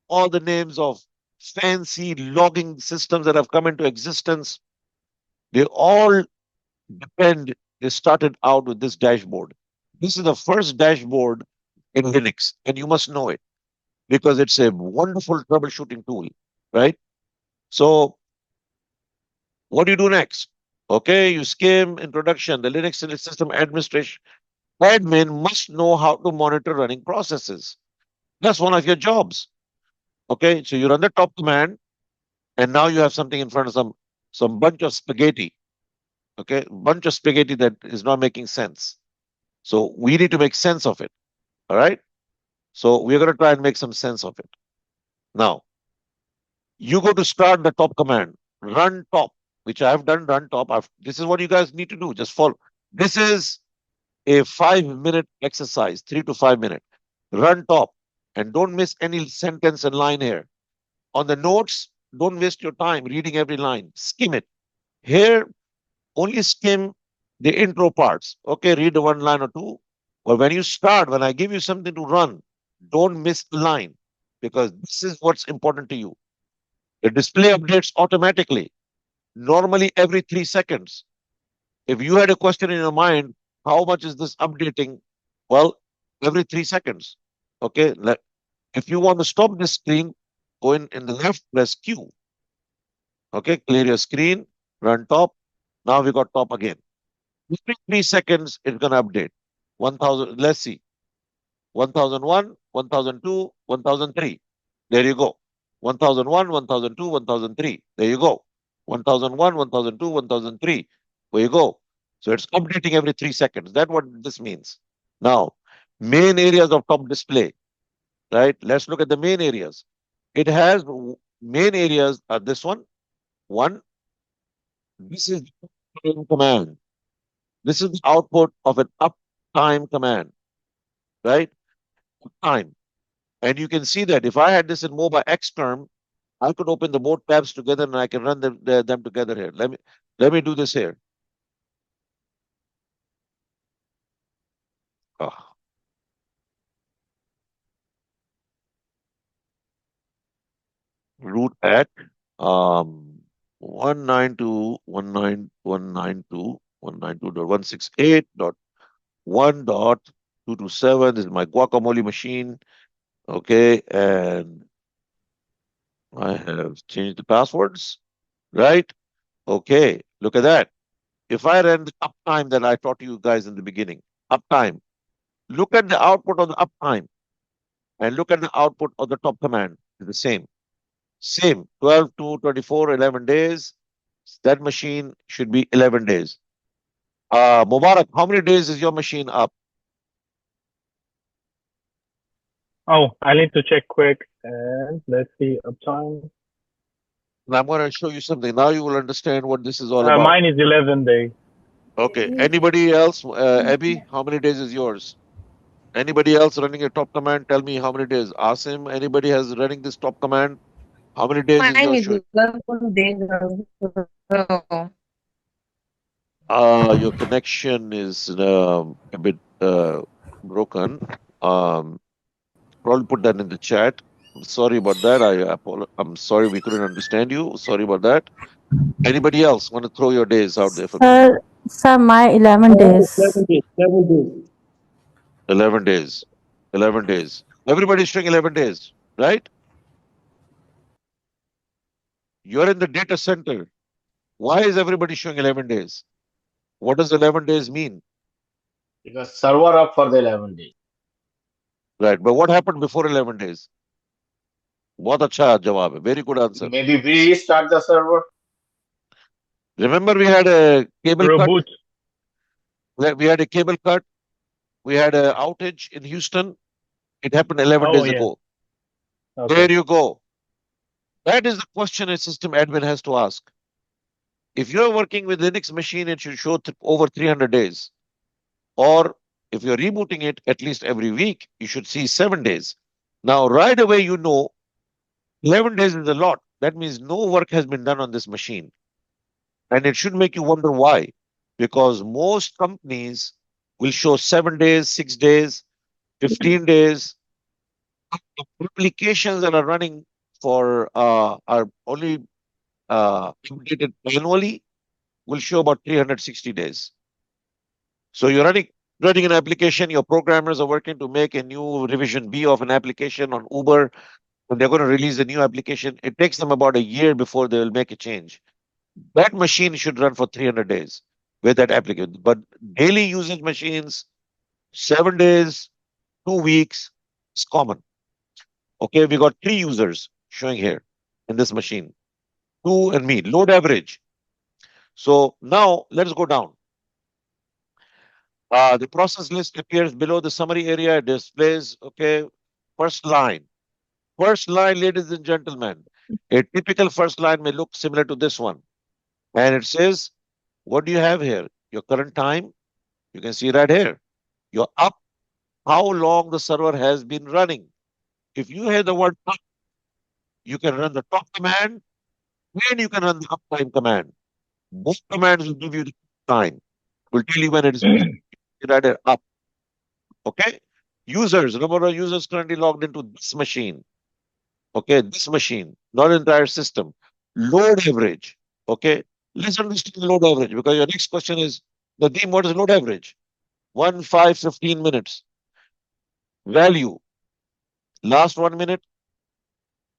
all the names of fancy logging systems that have come into existence, they all they started out with this dashboard. This is the first dashboard in Linux, and you must know it because it's a wonderful troubleshooting tool. right? So what do you do next? Okay, you skim introduction. The Linux system administration admin must know how to monitor running processes. That's one of your jobs. Okay, so you run the top command, and now you have something in front of some bunch of spaghetti. Okay, bunch of spaghetti that is not making sense. So we need to make sense of it. All right. So we're going to try and make some sense of it. Now, you go to start the top command, run top, which I have done, run top. This is what you guys need to do. Just follow. This is a 5-minute exercise, 3 to 5 minutes. Run top and don't miss any sentence and line here. On the notes, don't waste your time reading every line. Skim it. Here, only skim the intro parts. Okay, read the one line or two. But when you start, when I give you something to run, don't miss the line because this is what's important to you. The display updates automatically, normally every 3 seconds. If you had a question in your mind, how much is this updating? Well, every 3 seconds. Okay, if you want to stop this screen, go in the left, press Q. Okay, clear your screen, run top. Now we got top again. Every 3 seconds, it's going to update. 1000, let's see. 1001, 1002, 1003. There you go. 1001, 1002, 1003. There you go. 1001, 1002, 1003. There you go. So it's updating every 3 seconds. That's what this means. Now, main areas of top display, right? Let's look at the main areas. It has main areas are this one. This is the command. This is the output of an uptime command, right? Uptime. And you can see that if I had this in mobile Xterm, I could open the both tabs together and I can run them together here. Let me do this here. Oh. Root at 192.192.168.1.227. This is my guacamole machine. Okay, and I have changed the passwords, right? Okay, look at that. If I ran the uptime that I taught you guys in the beginning, uptime, look at the output of the uptime and look at the output of the top command. It's the same. Same, 12 to 24, 11 days. That machine should be 11 days. Mubarak, how many days is your machine up? Oh, I need to check quick and let's see uptime. And I'm going to show you something. Now you will understand what this is all about. Mine is 11 days. Okay. Anybody else? Abby, how many days is yours? Anybody else running a top command? Tell me how many days. Asim, anybody has running this top command? How many days is Mine yours is showing? 11 days also. Your connection is a bit broken. Probably put that in the chat. I'm sorry about that. I'm sorry we couldn't understand you. Sorry about that. Anybody else want to throw your days out there for me? Sir, my 11 days. 11 days. 11 days. Everybody's showing 11 days, right? You're in the data center. Why is everybody showing 11 days? What does 11 days mean? Because server up for the 11 days. Right. But what happened before 11 days? बहुत अच्छा जवाब है. Very good answer. Maybe we restart the server. Remember we had a cable Reboot. cut? We had a cable cut. We had an outage in Houston. It happened 11 days ago. Okay. There you go. That is the question a system admin has to ask. If you're working with Linux machine, it should show over 300 days. Or if you're rebooting it at least every week, you should see 7 days. Now, right away, you know 11 days is a lot. That means no work has been done on this machine. And it should make you wonder why. Because most companies will show 7 days, 6 days, 15 days. Applications that are running for are only updated annually will show about 360 days. So you're running an application, your programmers are working to make a new revision B of an application on Uber. when they're going to release a new application, it takes them about a year before they will make a change. That machine should run for 300 days with that application. But daily usage machines, 7 days, 2 weeks is common. Okay, we got 3 users showing here in this machine, 2 and me, load average. So now let's go down. The process list appears below the summary area. It displays, okay, first line. First line, ladies and gentlemen, a typical first line may look similar to this one. And it says, what do you have here? Your current time. You can see right here. Your up, how long the server has been running. If you hear the word up, you can run the top command and you can run the uptime command. Both commands will give you the time. Will tell you when it is right here, up. Okay. Users, number of users currently logged into this machine. Okay, this machine, not entire system. Load average. Okay. Let's understand load average because your next question is, Nadeem, what is load average? 1, 5, 15 minutes. Value. Last 1 minute,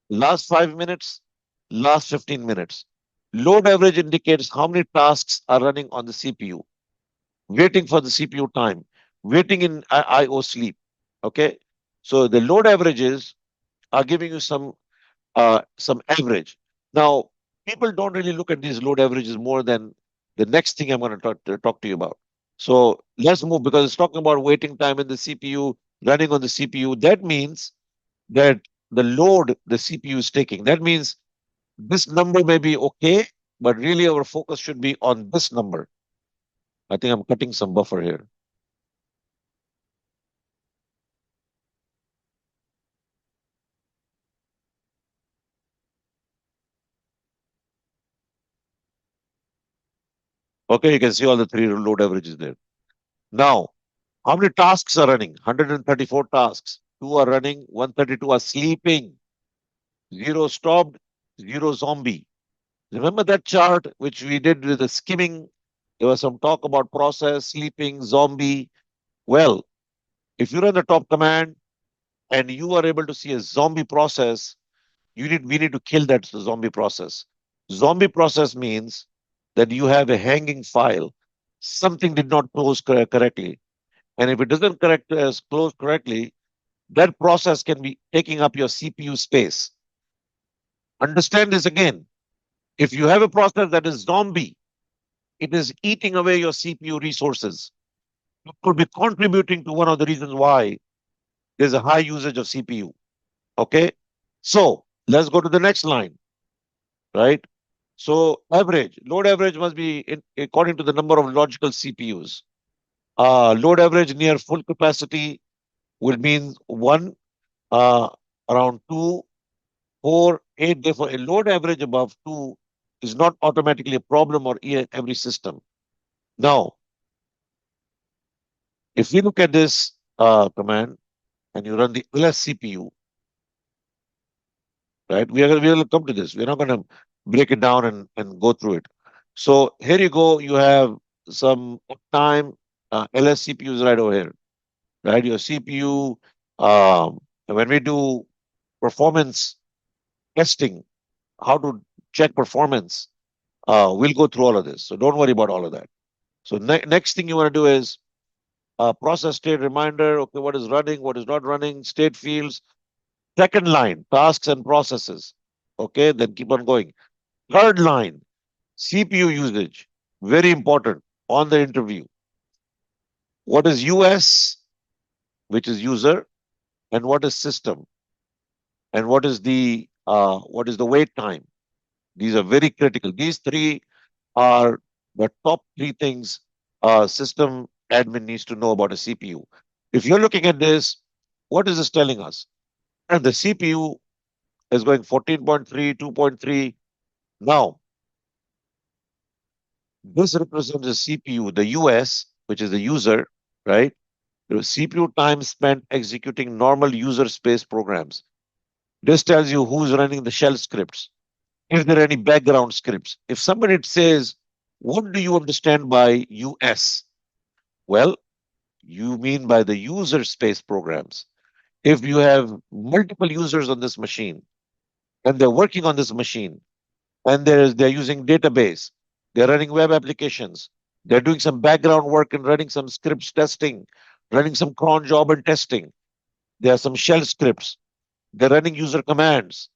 last 5 minutes, last 15 minutes. Load average indicates how many tasks are running on the CPU, waiting for the CPU time, waiting in IO sleep. Okay. So the load averages are giving you some average. Now, people don't really look at these load averages more than the next thing I'm going to talk to you about. So let's move because it's talking about waiting time in the CPU, running on the CPU. That means that the load the CPU is taking. That means this number may be okay, but really our focus should be on this number. I think I'm cutting some buffer here. Okay, you can see all the 3 load averages there. Now, how many tasks are running? 134 tasks. 2 are running, 132 are sleeping. 0 stopped, 0 zombie. Remember that chart which we did with the skimming? There was some talk about process, sleeping, zombie. Well, if you run the top command and you are able to see a zombie process, we need to kill that zombie process. Zombie process means that you have a hanging file. Something did not close correctly. And if it doesn't close correctly, that process can be taking up your CPU space. Understand this again. If you have a process that is zombie, it is eating away your CPU resources. It could be contributing to one of the reasons why there's a high usage of CPU. Okay. So let's go to the next line, right? So average, load average must be according to the number of logical CPUs. Load average near full capacity will mean 1, around 2, 4, 8. Therefore, a load average above 2 is not automatically a problem or every system. Now, if we look at this command and you run the ls CPU, right? We will come to this. We're not going to break it down and go through it. So here you go. You have some uptime ls CPUs right over here, right? Your CPU, when we do performance testing, how to check performance, we'll go through all of this. So don't worry about all of that. So next thing you want to do is process state reminder. Okay, what is running, what is not running, state fields. Second line, tasks and processes. Okay, then keep on going. Third line, CPU usage. Very important on the interview. What is US, which is user, and what is system, and what is the wait time? These are very critical. These 3 are the top 3 things system admin needs to know about a CPU. If you're looking at this, what is this telling us? And the CPU is going 14.3, 2.3. Now, this represents the CPU, the US, which is the user, right? The CPU time spent executing normal user space programs. This tells you who's running the shell scripts. Is there any background scripts? If somebody says, what do you understand by US? Well, you mean by the user space programs. If you have multiple users on this machine and they're working on this machine and they're using database, they're running web applications, they're doing some background work and running some scripts testing, running some cron job and testing. There are some shell scripts. They're running user commands.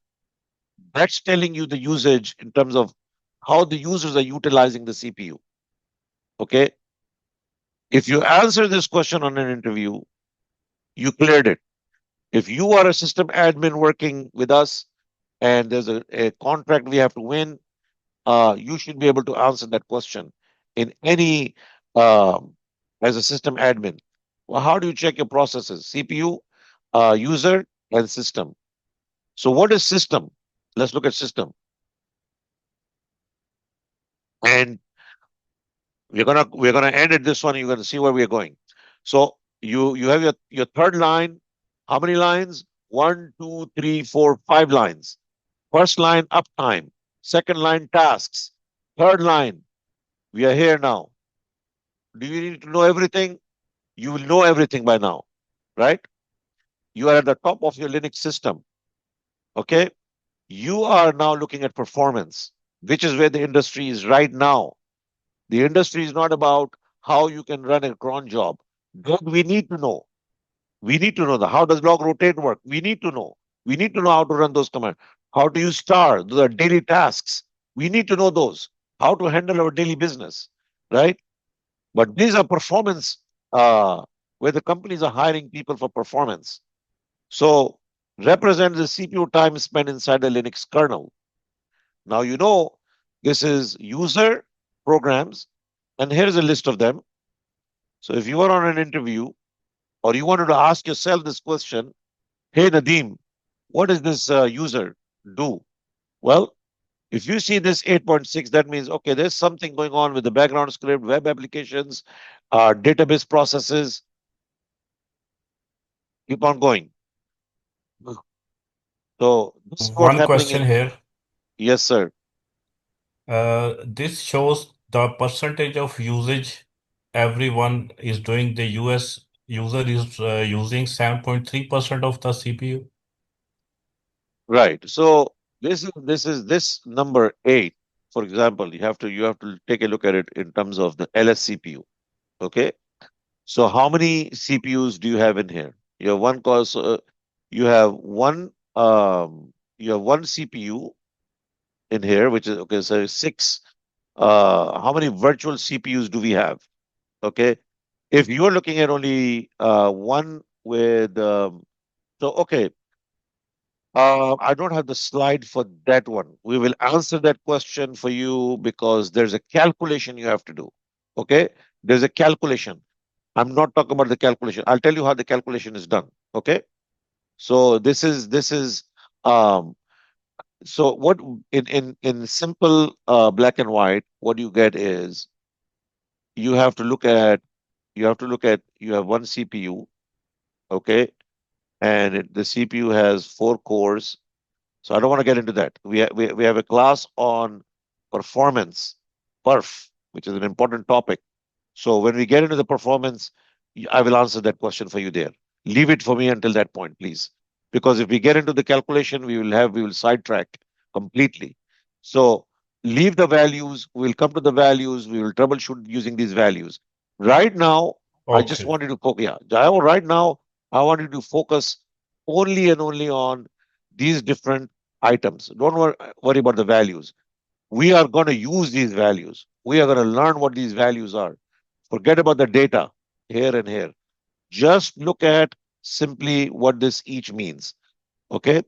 That's telling you the usage in terms of how the users are utilizing the CPU. Okay. If you answer this question on an interview, you cleared it. If you are a system admin working with us and there's a contract we have to win, you should be able to answer that question in any as a system admin. Well, how do you check your processes? CPU, user, and system. So what is system? Let's look at system. And we're gonna end at this one. You're gonna see where we're going. So you have your third line. How many lines? 1, 2, 3, 4, 5 lines. First line uptime. Second line tasks. Third line. We are here now. Do you need to know everything? You will know everything by now, right? You are at the top of your Linux system. Okay. You are now looking at performance, which is where the industry is right now. The industry is not about how you can run a cron job. That we need to know. We need to know how does log rotate work. We need to know. We need to know how to run those commands. How to use star, those are daily tasks. We need to know those. How to handle our daily business, right? But these are performance where the companies are hiring people for performance. So represent the CPU time spent inside the Linux kernel. Now you know this is user programs, and here's a list of them. So if you are on an interview or you wanted to ask yourself this question, hey Nadeem, what does this user do? Well, if you see this 8.6, that means, okay, there's something going on with the background script, web applications, database processes. Keep on going. So this is what's One happening question here. Yes, sir. This shows the percentage of usage everyone is doing. The US user is using 7.3% of the CPU. Right. So this is this number 8. For example, you have to take a look at it in terms of the LSCPU. Okay. So how many CPUs do you have in here? You have one cause. You have one. You have one CPU in here, which is okay. So 6. How many virtual CPUs do we have? Okay. If you are looking at only one with so okay. I don't have the slide for that one. We will answer that question for you because there's a calculation you have to do. Okay? There's a calculation. I'm not talking about the calculation. I'll tell you how the calculation is done. Okay? So this is so what in simple black and white, what you get is you have to look at you have one CPU, okay? And the CPU has 4 cores. So I don't want to get into that. We have a class on performance, perf, which is an important topic. So when we get into the performance, I will answer that question for you there. Leave it for me until that point, please. Because if we get into the calculation, we will sidetrack completely. So leave the values. We'll come to the values. We will troubleshoot using these values. Right now, I just Okay. wanted to focus. Yeah, Jayo, right now, I wanted to focus only and only on these different items. Don't worry about the values. We are going to use these values. We are going to learn what these values are. Forget about the data here and here. Just look at simply what this each means. Okay.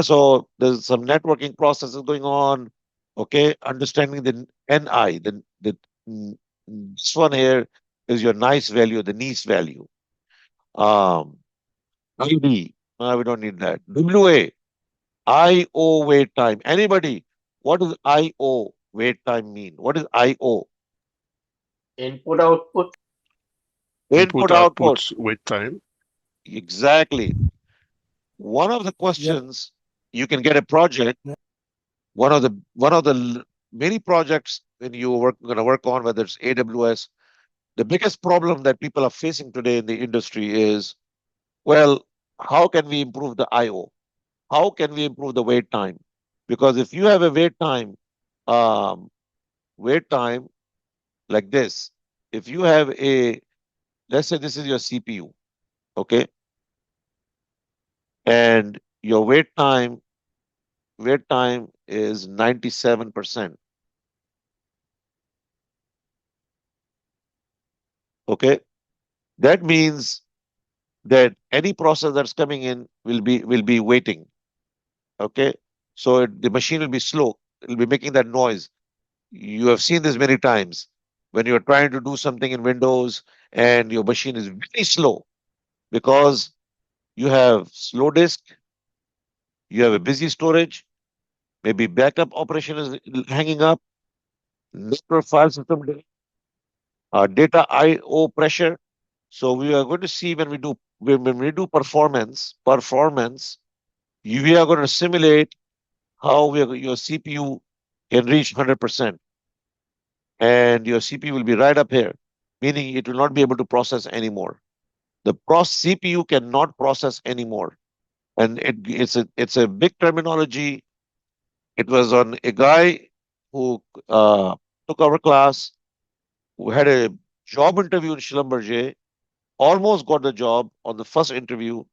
So there's some networking processes going on. Okay. Understanding the NI, this one here is your nice value, the nice value. ID, we don't need that. WA, IO wait time. Anybody? What does IO wait time mean? What is IO? Input output. Input output. wait time. Exactly. One of the questions you can get a project. One of the many projects when you going to work on, whether it's AWS, the biggest problem that people are facing today in the industry is, well, how can we improve the I/O? How can we improve the wait time? Because if you have a um, wait time like this, if you have let's say this is your CPU, okay, and your wait time is 97%, okay, that means that any process that's coming in will be waiting, okay, so the machine will be slow, it'll be making that noise. You have seen this many times when you're trying to do something in Windows and your machine is very slow because you have slow disk, you have a busy storage, maybe backup operation is hanging up, network file system, data I/O pressure. So we are going to see when we do performance, we are going to simulate how your CPU can reach 100%, and your CPU will be right up here, meaning it will not be able to process anymore. The CPU cannot process anymore, and it's a big terminology. It was on a guy who took our class, who had a job interview in Schlumberger, almost got the job on the first interview,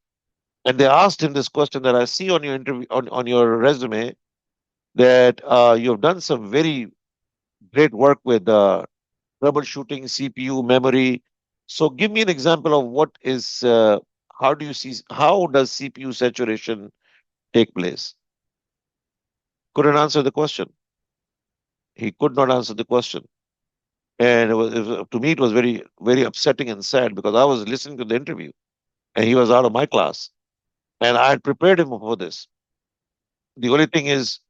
and they asked him this question that I see on your interview on your resume, that you have done some very great work with troubleshooting CPU memory. So give me an example of how does CPU saturation take place? Couldn't answer the question. He could not answer the question. And to me, it was very, very upsetting and sad because I was listening to the interview and he was out of my class. And I had prepared him for this. The only thing is,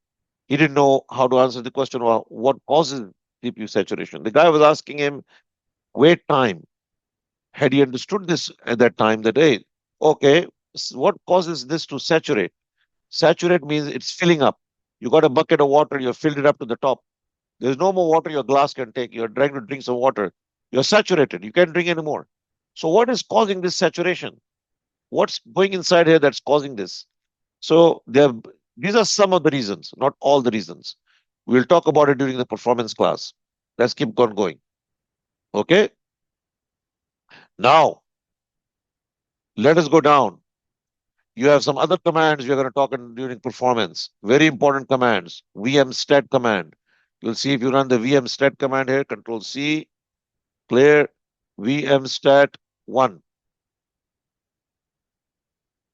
he didn't know how to answer the question of what causes CPU saturation. The guy was asking him wait time. Had he understood this at that time, that, hey, okay, what causes this to saturate? Saturate means it's filling up. You got a bucket of water, you filled it up to the top. There's no more water your glass can take. You're trying to drink some water. You're saturated. You can't drink anymore. So what is causing this saturation? What's going inside here that's causing this? So these are some of the reasons, not all the reasons. We'll talk about it during the performance class. Let's keep on going. Okay. Now, let us go down. You have some other commands we're going to talk during performance. Very important commands. vmstat command. You'll see if you run the vmstat command here, Control C, clear, vmstat 1.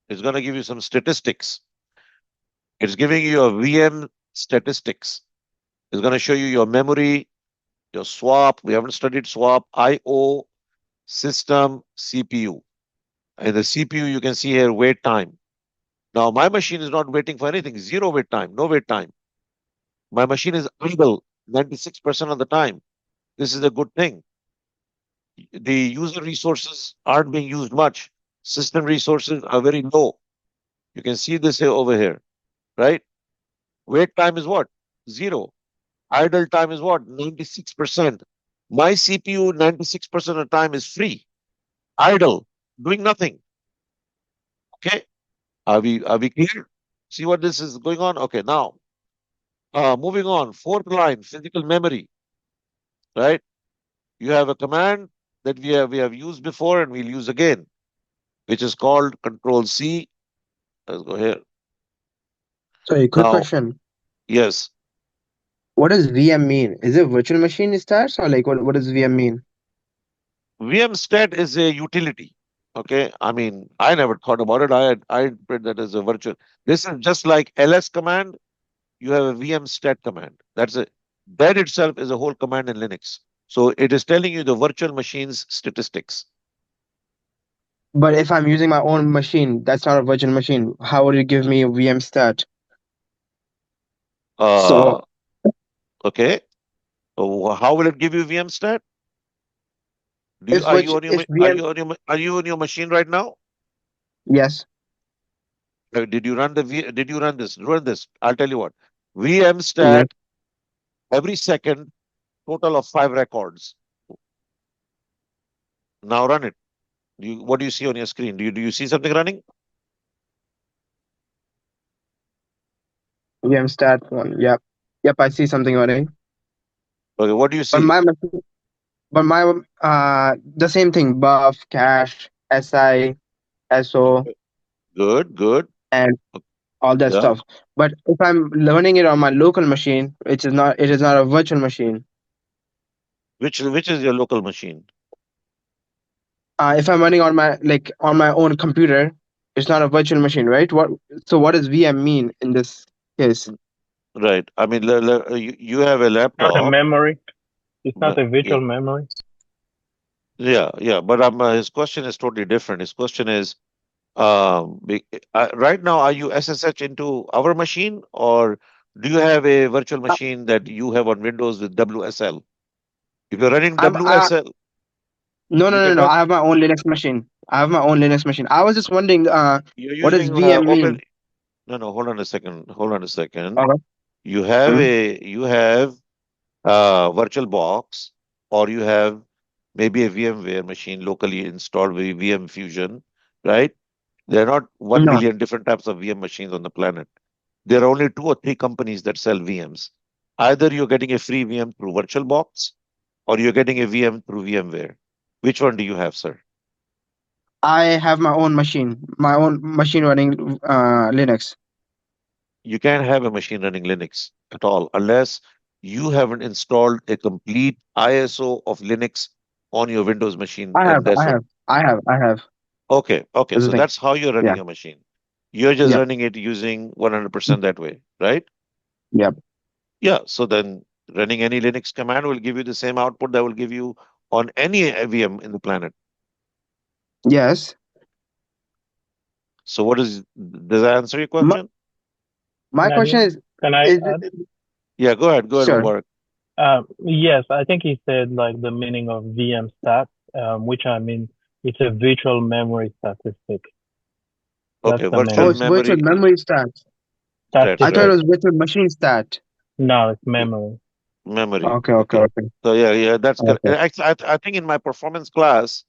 It's going to give you some statistics. It's giving you a VM statistics. It's going to show you your memory, your swap. We haven't studied swap, IO, system, CPU. And the CPU, you can see here, wait time. Now, my machine is not waiting for anything. Zero wait time, no wait time. My machine is idle 96% of the time. This is a good thing. The user resources aren't being used much. System resources are very low. You can see this here over here, right? Wait time is what? Zero. Idle time is what? 96%. My CPU, 96% of the time is free. Idle, doing nothing. Okay. Are we clear? See what this is going on? Okay, now moving on, fourth line, physical memory, right? You have a command that we have used before and we'll use again, which is called Control C. Let's go here. Sorry, quick Now, question. yes, What does VM mean? Is it virtual machine stats or like what does VM mean? vmstat is a utility. Okay, I mean, I never thought about it. I interpret that as a virtual. This is just like ls command. You have a vmstat command. That itself is a whole command in Linux. So it is telling you the virtual machine's statistics. But if I'm using my own machine, that's not a virtual machine. How would it give me a VM stat? So Okay. So how will it give you vmstat? Are you VM, on your machine right now? yes. Did you run this? Run this. I'll tell you what. vmstat every second, total of 5 records. Now run it. What do you see on your screen? Do you see something running? VM stat one. Yep. Yep. I see something already. Okay, what do you But see? my machine, but my the same thing. Buff, cache, SI, SO, Good. and all that Yeah. stuff. But if I'm learning it on my local machine, it is not a virtual machine. Which is your local machine? If I'm running on my own computer, it's not a virtual machine, right? What does VM mean in this case? Right. I mean, you have a Not a laptop. memory. It's not a Yeah. virtual memory. Yeah. But his question is totally different. His question is, right now, are you SSH into our machine, or do you have a virtual machine that you have on Windows with WSL? If you're running I'm WSL, No, you no, no, can no. talk. I have my own Linux machine. I have my own Linux machine. I was just wondering, You're what does using VM open. mean? No, hold on a second. Hold on a second. Okay. You have Mhm. VirtualBox, or you have maybe a VMware machine locally installed with VM Fusion, right? There are not 1 No, billion different types of VM machines on the planet. There are only 2 or 3 companies that sell VMs. Either you're getting a free VM through VirtualBox, or you're getting a VM through VMware. Which one do you have, sir? I have my own machine running Linux. You can't have a machine running Linux at all unless you haven't installed a complete ISO of Linux on your Windows machine, I and have, that's I what. have, I have, I have. Okay. That's the So thing. that's how you're running Yeah. your machine. You're just Yep. running it using 100% that way, right? Yep. Yeah. So then running any Linux command will give you the same output that will give you on any VM in the planet. Yes. So does that answer your My, question? my question is, Can I is add? it, Yeah, go ahead, sure. Mubarak. Yes, I think he said like the meaning of VM stat, which I mean it's a virtual memory statistic. That's Okay, the Oh, virtual it's virtual memory memory stat. stats, I thought it right? statistic. was virtual machine stat. No, it's memory. Memory. Okay, Okay. okay. So yeah, that's correct. Okay. Actually, I think in my performance class,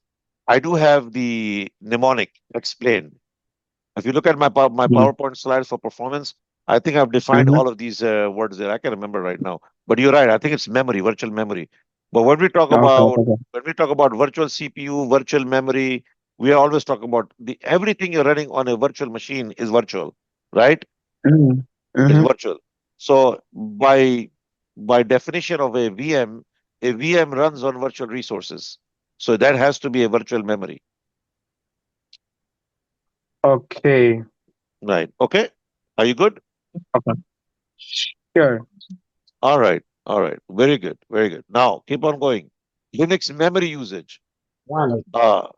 I do have the mnemonic explained. If you look at my Mm-hmm. PowerPoint slides for performance, I think I've defined all of these words there. I can remember right now. But you're right. I think it's memory, virtual memory. But when we talk Okay, about okay. virtual CPU, virtual memory, we are always talking about everything you're running on a virtual machine is virtual, right? Mm-hmm. Is Mm-hmm. virtual. So by definition of a VM runs on virtual resources. So that has to be a virtual memory, Okay. right? Okay. Are you good? Okay. Sure. All right. Very good. Now keep on going. Linux memory usage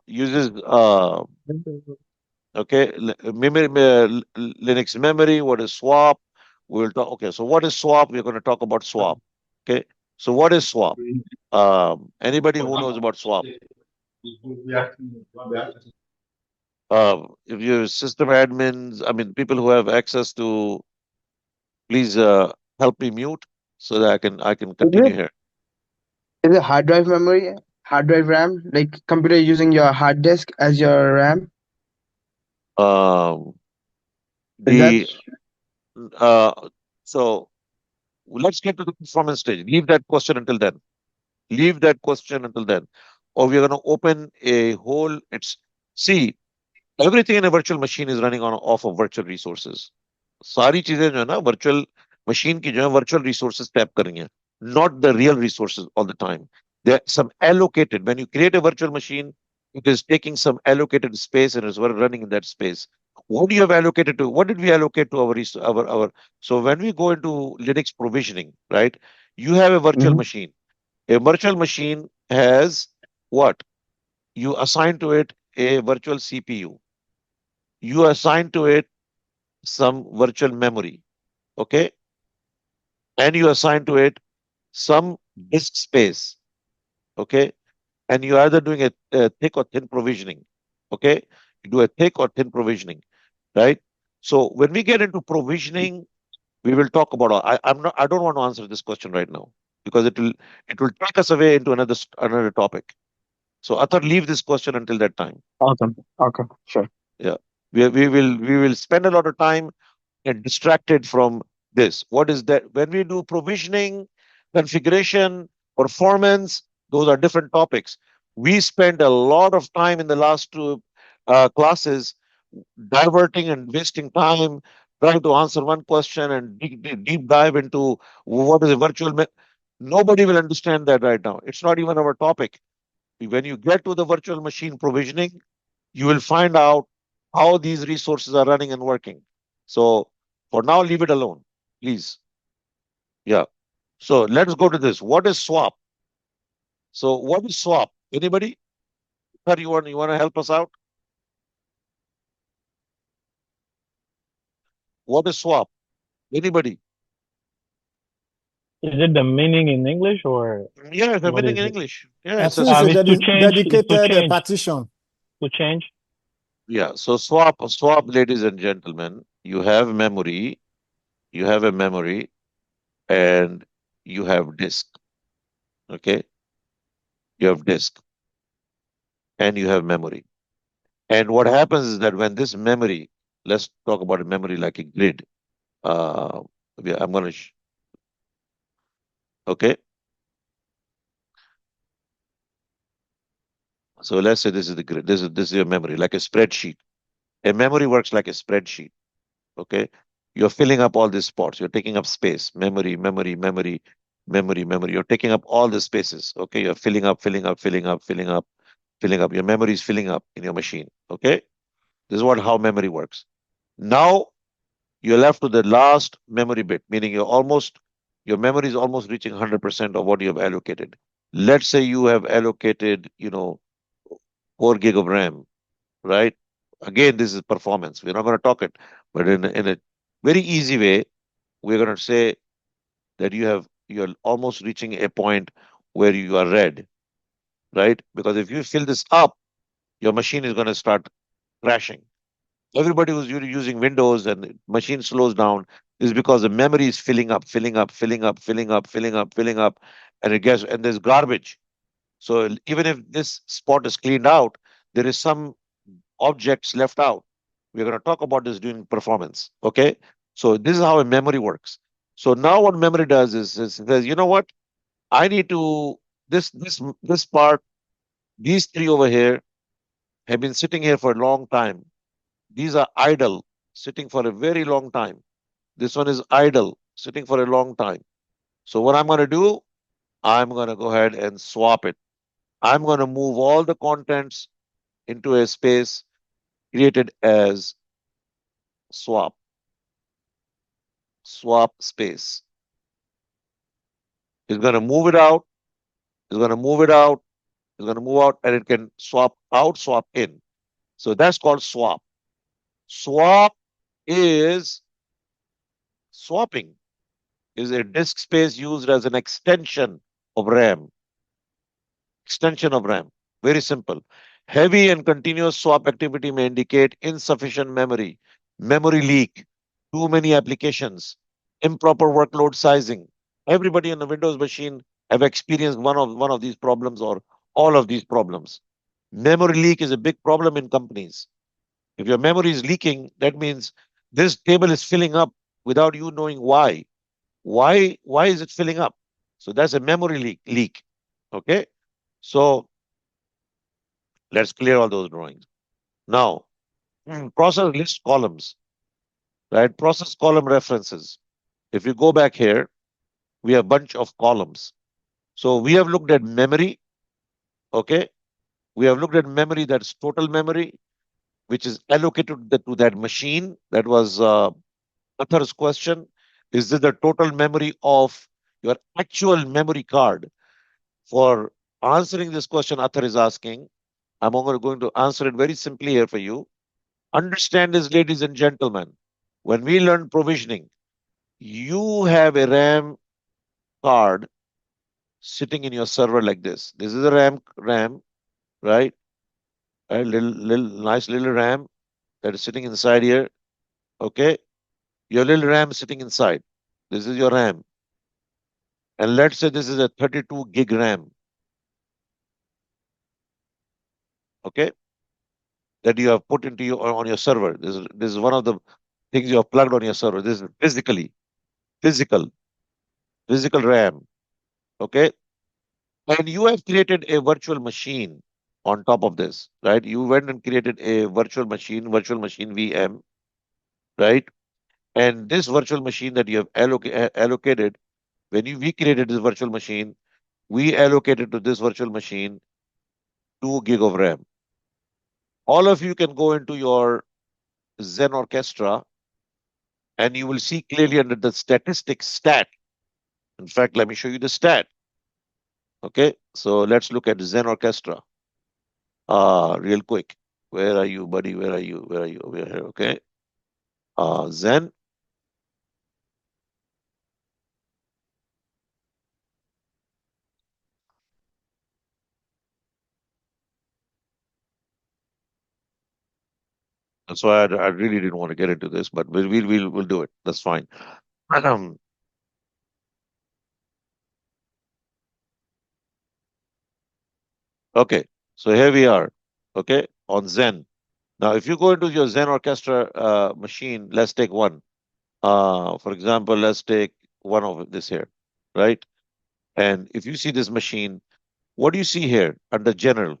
uses Linux memory. What is swap? We'll talk. Okay, so what is swap? We're going to talk about swap. Okay, so what is swap? Anybody who knows about swap? If you're system admins, I mean people who have access to, please help me mute so that I can Is continue it here. is it hard drive memory, hard drive RAM, like computer using your hard disk as your RAM? Um, Is that the so let's get to the performance stage. Leave that question until then. Or we're going to open a whole. See, everything in a virtual machine is running on off of virtual resources. सारी चीजें जो है ना virtual machine की जो है virtual resources tap कर रही हैं, not the real resources all the time. There are some allocated. When you create a virtual machine, it is taking some allocated space and is running in that space. What do you have allocated to? What did we allocate to our? So when we go into Linux provisioning, right? You have a virtual Mhm. machine. A virtual machine has what? You assign to it a virtual CPU. You assign to it some virtual memory, okay? And you assign to it some disk space, okay? And you're either doing a thick or thin provisioning, okay? You do a thick or thin provisioning, right? So when we get into provisioning, we will talk about. I don't want to answer this question right now because it will take us away into another topic. So Athar, leave this question until that time. Awesome. Okay, sure. Yeah, we will spend a lot of time and distracted from this. What is that? When we do provisioning, configuration, performance, those are different topics. We spent a lot of time in the last two classes diverting and wasting time trying to answer one question and deep dive into what is a Nobody will understand that right now. It's not even our topic. When you get to the virtual machine provisioning, you will find out how these resources are running and working. So for now, leave it alone, please. Yeah. So let's go to this. What is swap? So what is swap? Anybody? Sir, you want to help us out? What is swap? Anybody? Is it the meaning in English or Yeah, it's a what meaning is in it? English. Yeah, I it's a think it's a It's to change. It's to dedicated change. partition. To change. yeah. So swap, ladies and gentlemen, you have memory, and you have disk. Okay, you have disk and you have memory. And what happens is that when this memory, let's talk about a memory like a grid. Yeah, I'm gonna. Okay. So let's say this is the grid. This is your memory, like a spreadsheet. A memory works like a spreadsheet. Okay. You're filling up all these spots. You're taking up space. Memory, memory, memory, memory, memory. You're taking up all the spaces. Okay. You're filling up, filling up, filling up, filling up, filling up. Your memory is filling up in your machine. Okay. This is how memory works. Now you're left with the last memory bit, meaning your memory is almost reaching 100% of what you have allocated. Let's say you have allocated, 4 gig of RAM, right? Again, this is performance. We're not going to talk it, but in a very easy way, we're going to say that you're almost reaching a point where you are red, right? Because if you fill this up, your machine is going to start crashing. Everybody who's using Windows and the machine slows down is because the memory is filling up, filling up, filling up, filling up, filling up, filling up, and there's garbage. So even if this spot is cleaned out, there is some objects left out. We're going to talk about this during performance. Okay. So this is how a memory works. So now what memory does is it says, you know what? I need to this part, these three over here have been sitting here for a long time. These are idle, sitting for a very long time. This one is idle, sitting for a long time. So what I'm going to do, I'm going to go ahead and swap it. I'm going to move all the contents into a space created as swap space. It's going to move it out. It's going to move it out. It's going to move out, and it can swap out, swap in. So that's called swap. Swap is swapping is a disk space used as an extension of RAM. Extension of RAM. Very simple. Heavy and continuous swap activity may indicate insufficient memory, memory leak, too many applications, improper workload sizing. Everybody on a Windows machine have experienced one of these problems or all of these problems. Memory leak is a big problem in companies. If your memory is leaking, that means this table is filling up without you knowing why. Why is it filling up? So that's a memory leak. Okay. So let's clear all those drawings. Now, process list columns, right? Process column references. If you go back here, we have a bunch of columns. So we have looked at memory. Okay. We have looked at memory, that's total memory, which is allocated to that machine. That was Athar's question. Is this the total memory of your actual memory card? For answering this question, Athar is asking, I'm going to answer it very simply here for you. Understand this, ladies and gentlemen. When we learn provisioning, you have a RAM card sitting in your server like this. This is a RAM, right? A nice little RAM that is sitting inside here. Okay. Your little RAM sitting inside. This is your RAM. And let's say this is a 32 gig RAM. Okay. That you have put into on your server. This is one of the things you have plugged on your server. This is physically. physical RAM, okay? And you have created a virtual machine on top of this, right? You went and created a virtual machine VM, right? And this virtual machine that you have allocated, we created this virtual machine, we allocated to this virtual machine 2 gig of RAM. All of you can go into your Zen Orchestra and you will see clearly under the statistics stat. In fact, let me show you the stat. Okay, so let's look at Zen Orchestra. Real quick. Where are you, buddy? Where are you? Where are you? Over here. Okay. Zen. That's why I really didn't want to get into this, but we'll do it. That's fine. Okay, so here we are. Okay, on Zen. Now, if you go into your Zen Orchestra machine, let's take one. For example, let's take one of this here, right? And if you see this machine, what do you see here under general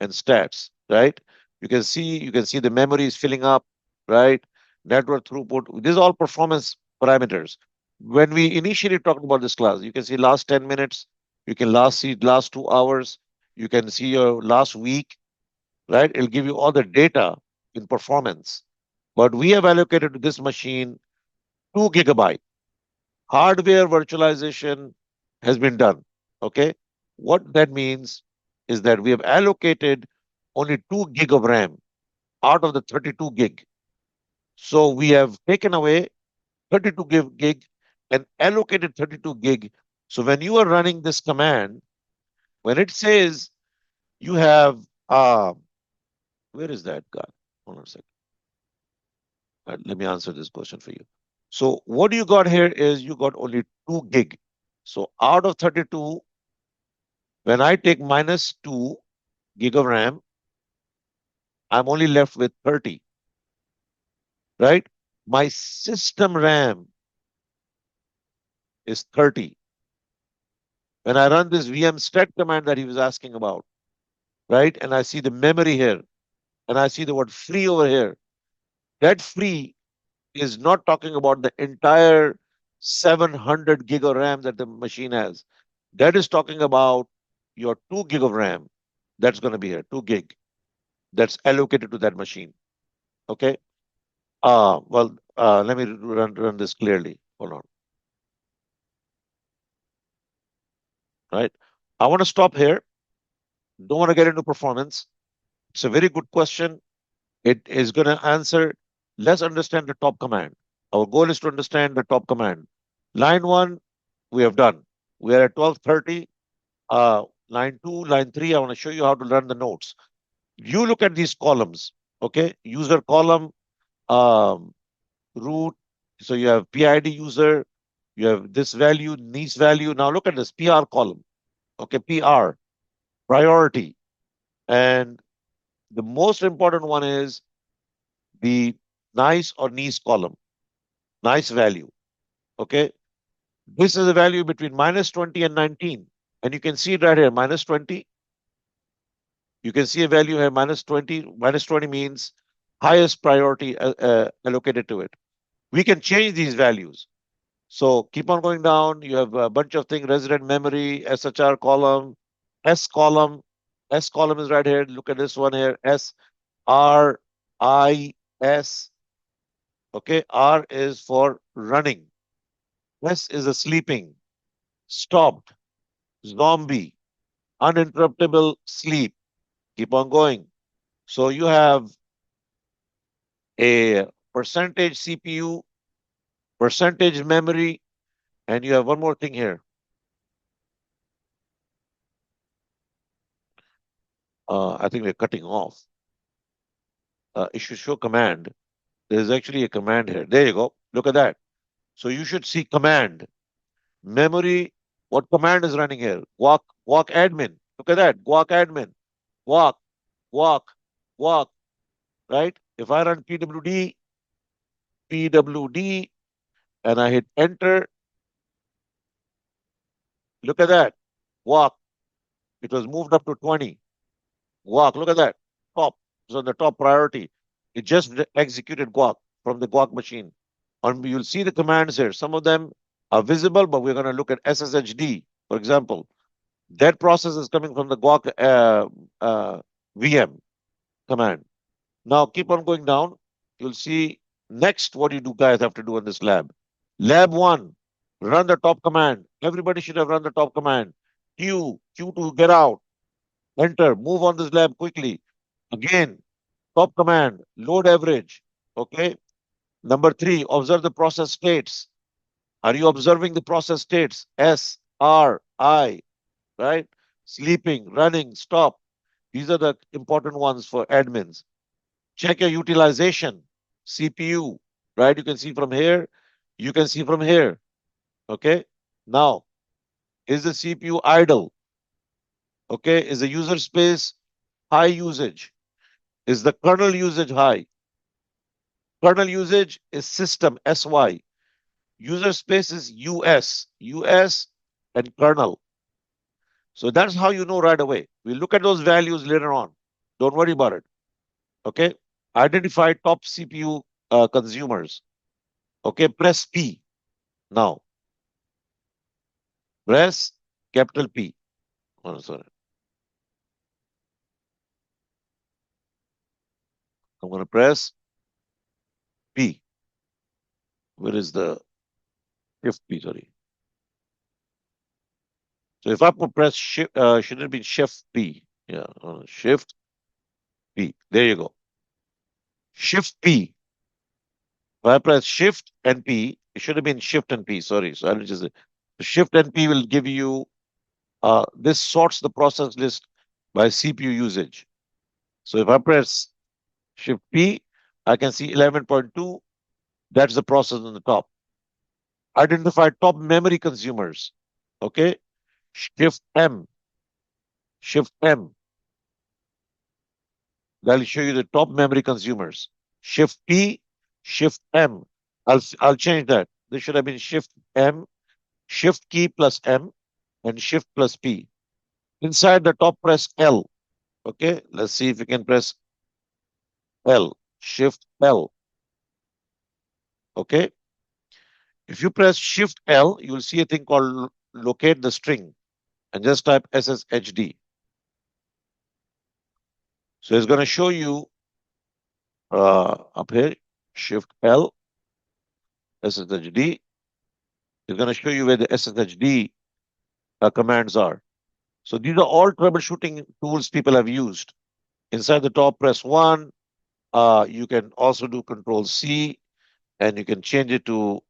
and stats, right? You can see the memory is filling up, right? Network throughput. These are all performance parameters. When we initially talked about this class, you can see last 10 minutes, you can see last 2 hours, you can see your last week, right? It'll give you all the data in performance. But we have allocated to this machine 2 gigabyte. Hardware virtualization has been done. Okay. What that means is that we have allocated only 2 gig of RAM out of the 32 gig. So we have taken away 32 gig and allocated 32 gig. So when you are running this command, when it says you have, where is that guy? Hold on a second. Let me answer this question for you. So what you got here is you got only 2 gig. So out of 32, when I take minus 2 gig of RAM, I'm only left with 30, right? My system RAM is 30. When I run this vmstat command that he was asking about, right? And I see the memory here, and I see the word free over here. That free is not talking about the entire 700 gig of RAM that the machine has. That is talking about your 2 gig of RAM. That's going to be here, 2 gig. That's allocated to that machine. Okay. Let me run this clearly. Hold on. Right. I want to stop here. Don't want to get into performance. It's a very good question. It is going to answer. Let's understand the top command. Our goal is to understand the top command. Line 1, we have done. We are at 12:30. Line 2, line 3, I want to show you how to run the nodes. You look at these columns, okay? User column, root. So you have PID user, you have this value, niece value. Now look at this PR column, okay? PR, priority. And the most important one is the nice or niece column, nice value, okay? This is a value between minus 20 and 19. And you can see it right here, minus 20. You can see a value here, minus 20. Minus 20 means highest priority allocated to it. We can change these values. So keep on going down. You have a bunch of things, resident memory, SHR column, S column. S column is right here. Look at this one here, S, R, I, S. Okay, R is for running. S is a sleeping, stopped, zombie, uninterruptible sleep. Keep on going. So you have a percentage CPU, percentage memory, and you have one more thing here. I think we're cutting off. It should show command. There's actually a command here. There you go. Look at that. So you should see command. Memory, what command is running here? Guac admin. Look at that. Guac admin. Guac, right? If I run pwd, and I hit enter, Look at that. Guac. It was moved up to 20. Guac, look at that. Top. It's on the top priority. It just executed Guac from the Guac machine. And you'll see the commands here. Some of them are visible, but we're going to look at SSHD, for example. That process is coming from the Guac VM command. Now keep on going down. You'll see next what you guys have to do in this lab. Lab 1, run the top command. Everybody should have run the top command. Q2, get out. Enter, move on this lab quickly. Again, top command, load average. Okay. Number 3, observe the process states. Are you observing the process states? S, R, I, right? Sleeping, running, stop. These are the important ones for admins. Check your utilization, CPU, right? You can see from here. You can see from here. Okay. Now, is the CPU idle? Okay. Is the user space high usage? Is the kernel usage high? Kernel usage is system, SY. User space is US and kernel. So that's how you know right away. We'll look at those values later on. Don't worry about it. Okay. Identify top CPU consumers. Okay. Press P now. Press capital P. Oh, sorry. I'm going to press P. Where is the shift P? Sorry. So if I press shift, should it be shift P? Yeah, shift P. There you go. Shift P. If I press shift and P, it should have been shift and P. Sorry. So I'll just shift and P will give you, this sorts the process list by CPU usage. So if I press shift P, I can see 11.2. That's the process on the top. Identify top memory consumers. Okay. Shift M. Shift M. That'll show you the top memory consumers. Shift P, Shift M. I'll change that. This should have been Shift M, Shift key plus M, and Shift plus P. Inside the top, press L. Okay, let's see if we can press L. Shift L. Okay. If you press Shift L, you will see a thing called locate the string, and just type SSHD. So it's going to show you up here, Shift L, SSHD. It's going to show you where the SSHD commands are. So these are all troubleshooting tools people have used. Inside the top, press 1. You can also do Control C, and you can change it to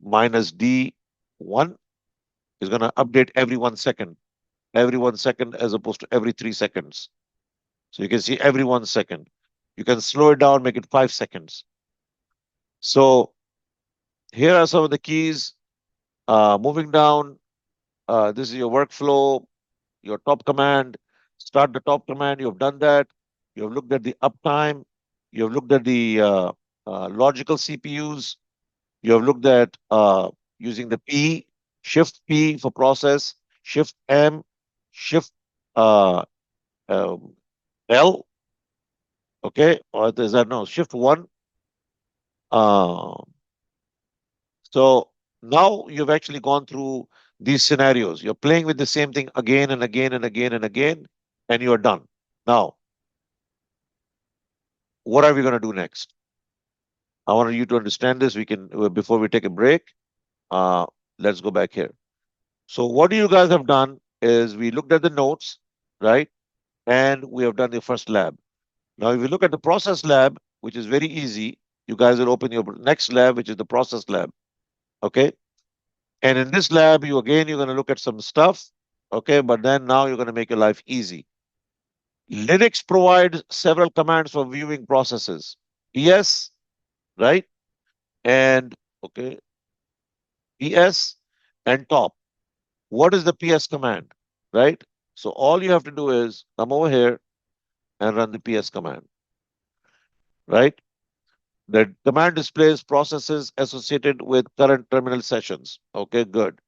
-D1. It's going to update every 1 second. Every 1 second as opposed to every 3 seconds. So you can see every 1 second. You can slow it down, make it 5 seconds. So here are some of the keys. Moving down, this is your workflow, your top command. Start the top command. You have done that. You have looked at the uptime. You have looked at the logical CPUs. You have looked at using the P, Shift P for process, Shift M, Shift L. Okay, or is that no Shift 1? So now you've actually gone through these scenarios. You're playing with the same thing again and again and again and again, and you're done. Now, what are we going to do next? I want you to understand this. We can, before we take a break, let's go back here. So what you guys have done is we looked at the notes, right? And we have done the first lab. Now, if you look at the process lab, which is very easy, you guys will open your next lab, which is the process lab. Okay. And in this lab, you're going to look at some stuff. Okay. But then now you're going to make your life easy. Linux provides several commands for viewing processes. PS, right? And okay. PS and top. What is the PS command, right? So all you have to do is come over here and run the PS command, right? The command displays processes associated with current terminal sessions. Okay, good.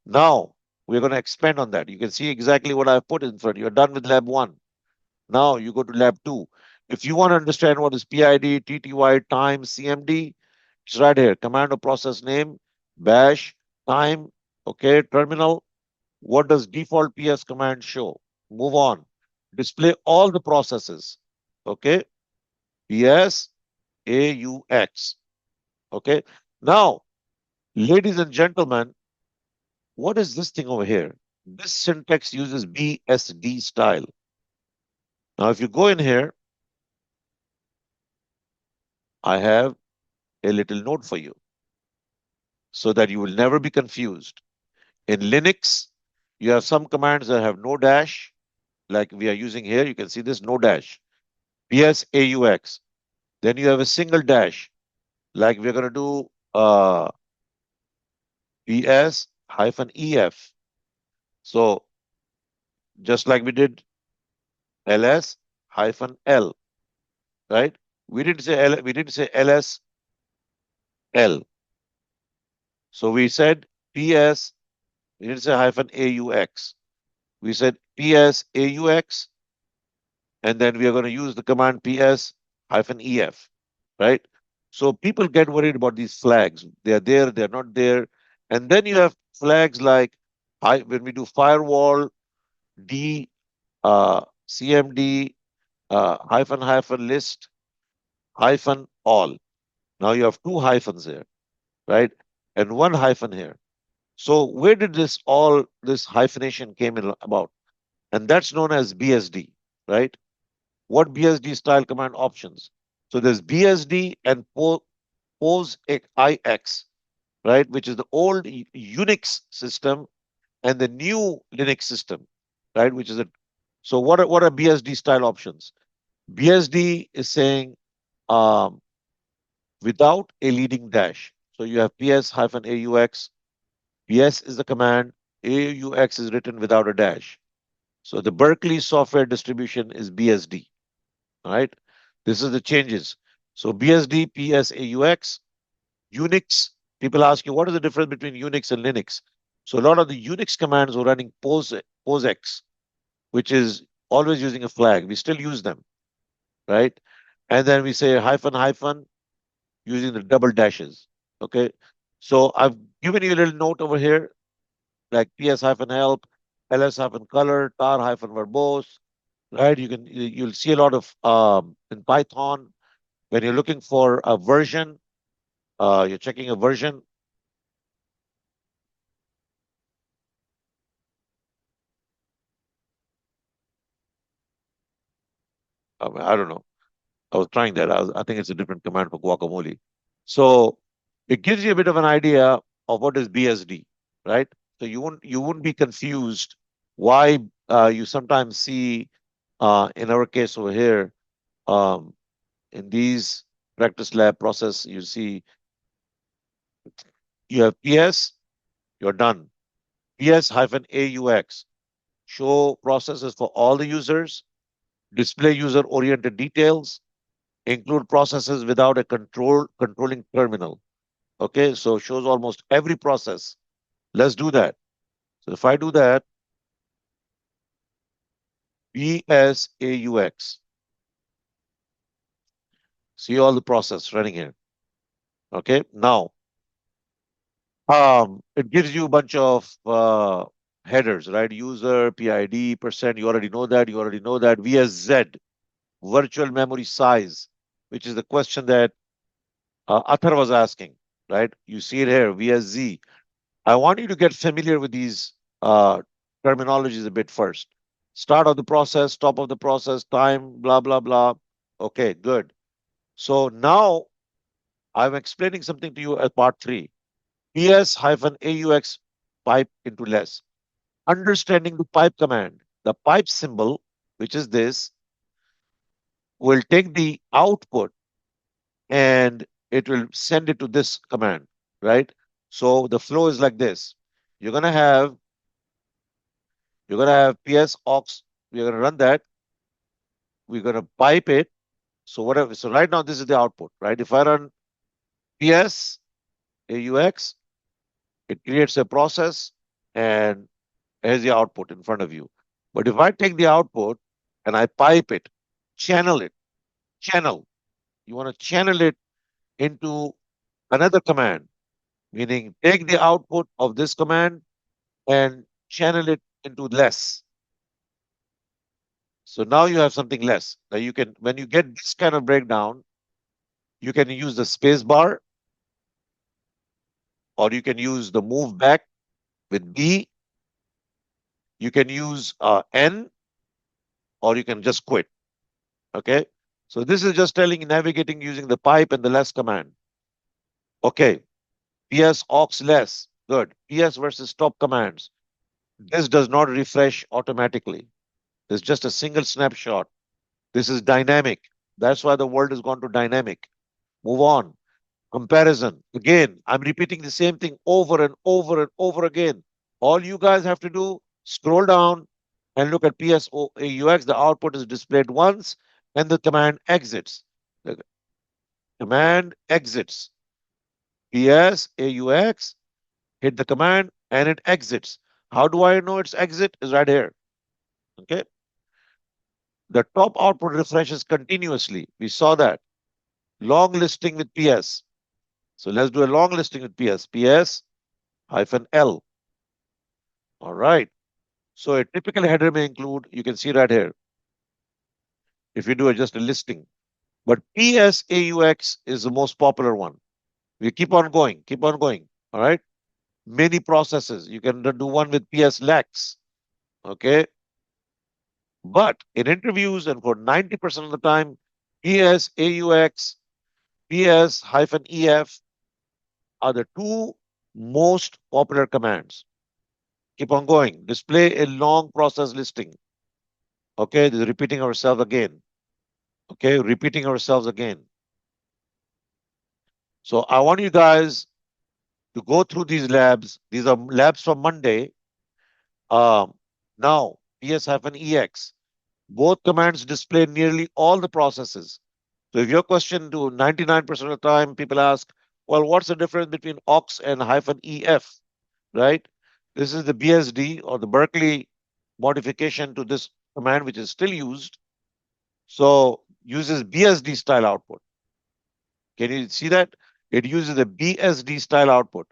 Now, we're going to expand on that. You can see exactly what I've put in front. You're done with lab 1. Now you go to lab 2. If you want to understand what is PID, TTY, time, CMD, it's right here. Command or process name, bash, time, okay, terminal. What does default PS command show? Move on. Display all the processes. Okay. PS, AUX. Okay. Now, ladies and gentlemen, what is this thing over here? This syntax uses BSD style. Now, if you go in here, I have a little note for you so that you will never be confused. In Linux, you have some commands that have no dash, like we are using here. You can see this no dash. PS AUX. Then you have a single dash, like we're going to do PS-EF. So just like we did LS-L, right? We didn't say LS-L. So we said PS, we didn't say -AUX. We said PS-AUX, and then we are going to use the command PS-EF, right? So people get worried about these flags. They're there, they're not there. And then you have flags like when we do firewall, D, CMD, -list, -all. Now you have 2 hyphens here, right? And 1 hyphen here. So where did this hyphenation came in about? And that's known as BSD, right? What BSD style command options? So there's BSD and POSIX, right? Which is the old Unix system and the new Linux system, right? Which is so what are BSD style options? BSD is saying without a leading dash. So you have PS-AUX. PS is the command. AUX is written without a dash. So the Berkeley software distribution is BSD. All right. This is the changes. So BSD, PS-AUX, Unix. People ask you, what is the difference between Unix and Linux? So a lot of the Unix commands were running POSIX, which is always using a flag. We still use them, right? And then we say hyphen using the double dashes. Okay. So I've given you a little note over here, like PS-help, LS-color, tar-verbose, right? You'll see a lot of in Python when you're looking for a version, you're checking a version. I don't know. I was trying that. I think it's a different command for guacamole. So it gives you a bit of an idea of what is BSD, right? So you wouldn't be confused why you sometimes see in our case over here in these practice lab process, you see you have PS, you're done. PS-AUX, show processes for all the users, display user-oriented details, include processes without a controlling terminal. Okay, so shows almost every process. Let's do that. So if I do that, PS-AUX, see all the process running here. Okay, now it gives you a bunch of headers, right? User, PID, %, you already know that. VSZ, virtual memory size, which is the question that Athar was asking, right? You see it here, VSZ. I want you to get familiar with these terminologies a bit first. Start of the process, stop of the process, time, blah, blah, blah. Okay, good. So now I'm explaining something to you at part 3. PS-AUX pipe into less. Understanding the pipe command. The pipe symbol, which is this, will take the output and it will send it to this command, right? So the flow is like this. You're gonna have PS aux. We're gonna run that. We're gonna pipe it. So whatever. So right now this is the output, right? If I run PS AUX, it creates a process and Here's the output in front of you. But if I take the output and I pipe it, channel, you want to channel it into another command, meaning take the output of this command and channel it into less. So now you have something less. Now you can, when you get this kind of breakdown, you can use the space bar, or you can use the move back with B. You can use N, or you can just quit. Okay. So this is just telling navigating using the pipe and the less command. Okay. PS aux less. Good. PS versus stop commands. This does not refresh automatically. It's just a single snapshot. This is dynamic. That's why the world has gone to dynamic. Move on. Comparison. Again, I'm repeating the same thing over and over and over again. All you guys have to do, scroll down and look at PSAUX. The output is displayed once and the command exits. The command exits. PSAUX, hit the command and it exits. How do I know its exit? Is right here. Okay. The top output refreshes continuously. We saw that. Long listing with PS. So let's do a long listing with PS. PS-L. All right. So a typical header may include, you can see right here, if you do just a listing. But PSAUX is the most popular one. We keep on going. All right. Many processes. You can do one with PSLex. Okay. But in interviews and for 90% of the time, PSAUX, PS-EF are the two most popular commands. Keep on going. Display a long process listing. Okay, this is repeating ourselves again. Okay, repeating ourselves again. So I want you guys to go through these labs. These are labs from Monday. Now, PS-EX. Both commands display nearly all the processes. So if your question to 99% of the time, people ask, well, what's the difference between aux and -EF, right? This is the BSD or the Berkeley modification to this command, which is still used. So uses BSD style output. Can you see that? It uses a BSD style output.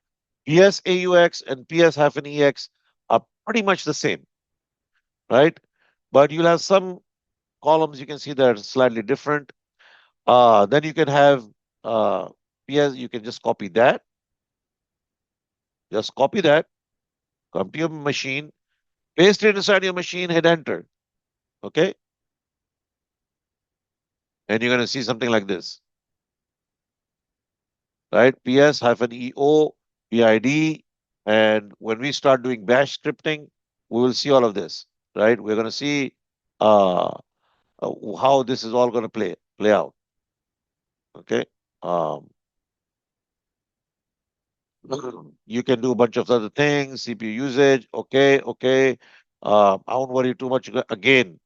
PSAUX and PS-EX are pretty much the same, right? But you'll have some columns you can see that are slightly different. Then you can have PS, you can just copy that. Just copy that, come to your machine, paste it inside your machine, hit enter. Okay? And you're going to see something like this. Right? PS-EO, PID. And when we start doing bash scripting, we will see all of this. Right? We're going to see how this is all going to play out. Okay? You can do a bunch of other things, CPU usage. Okay. I won't worry too much. Again,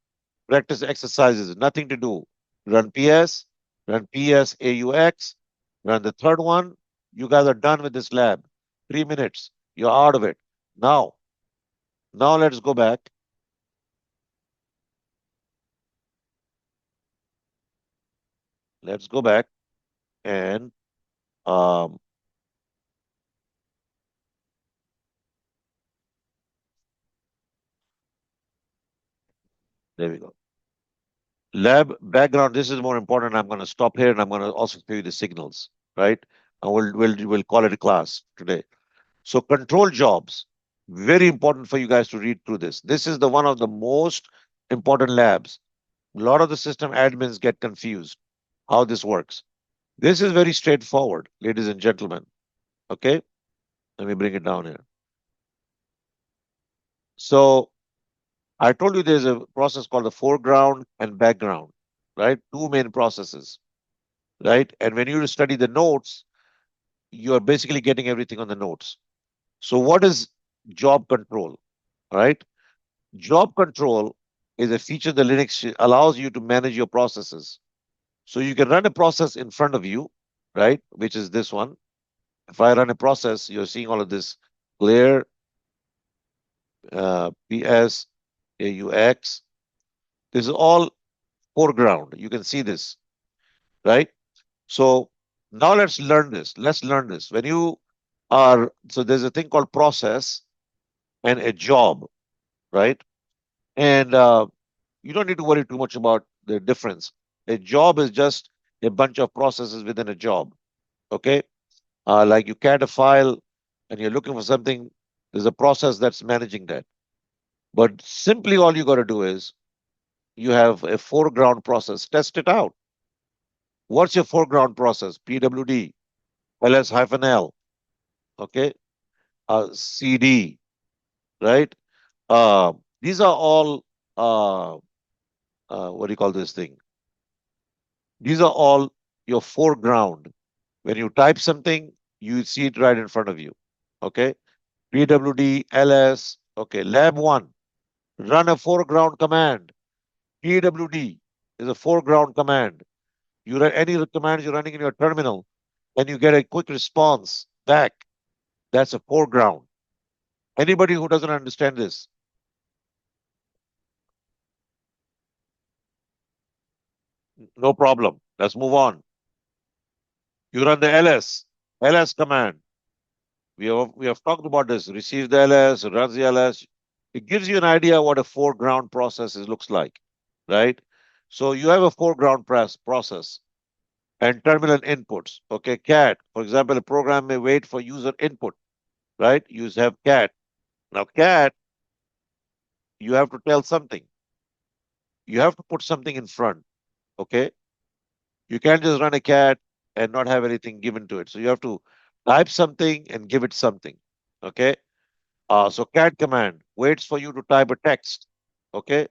practice exercises, nothing to do. Run PS, run PSAUX, run the third one. You guys are done with this lab. 3 minutes. You're out of it. Now let's go back. Let's go back and there we go. Lab background, this is more important. I'm going to stop here and I'm going to also show you the signals, right? And we'll call it a class today. So control jobs, very important for you guys to read through this. This is one of the most important labs. A lot of the system admins get confused how this works. This is very straightforward, ladies and gentlemen. Okay, let me bring it down here. So I told you there's a process called the foreground and background, right? Two main processes, right? And when you study the notes, you're basically getting everything on the notes. So what is job control, right? Job control is a feature the Linux allows you to manage your processes. So you can run a process in front of you, right? Which is this one. If I run a process, you're seeing all of this clear. PS, AUX. This is all foreground. You can see this, right? So now let's learn this. Let's learn this. When you are, so there's a thing called process and a job, right? And you don't need to worry too much about the difference. A job is just a bunch of processes within a job, okay? Like you CAD a file and you're looking for something, there's a process that's managing that. But simply all you got to do is you have a foreground process. Test it out. What's your foreground process? PWD, ls-l, okay? CD, right? These are all, what do you call this thing? These are all your foreground. When you type something, you see it right in front of you, okay? PWD, ls, okay, lab 1, run a foreground command. PWD is a foreground command. You run any commands you're running in your terminal and you get a quick response back. That's a foreground. Anybody who doesn't understand this? No problem. Let's move on. You run the ls command. We have talked about this. Receives the ls, runs the ls. It gives you an idea what a foreground process looks like, right? So you have a foreground process and terminal inputs. Okay, cat. For example, a program may wait for user input, right? You have cat. Now cat, you have to tell something. You have to put something in front. Okay. You can't just run a cat and not have anything given to it. So you have to type something and give it something. Okay. So cat command waits for you to type a text. Okay.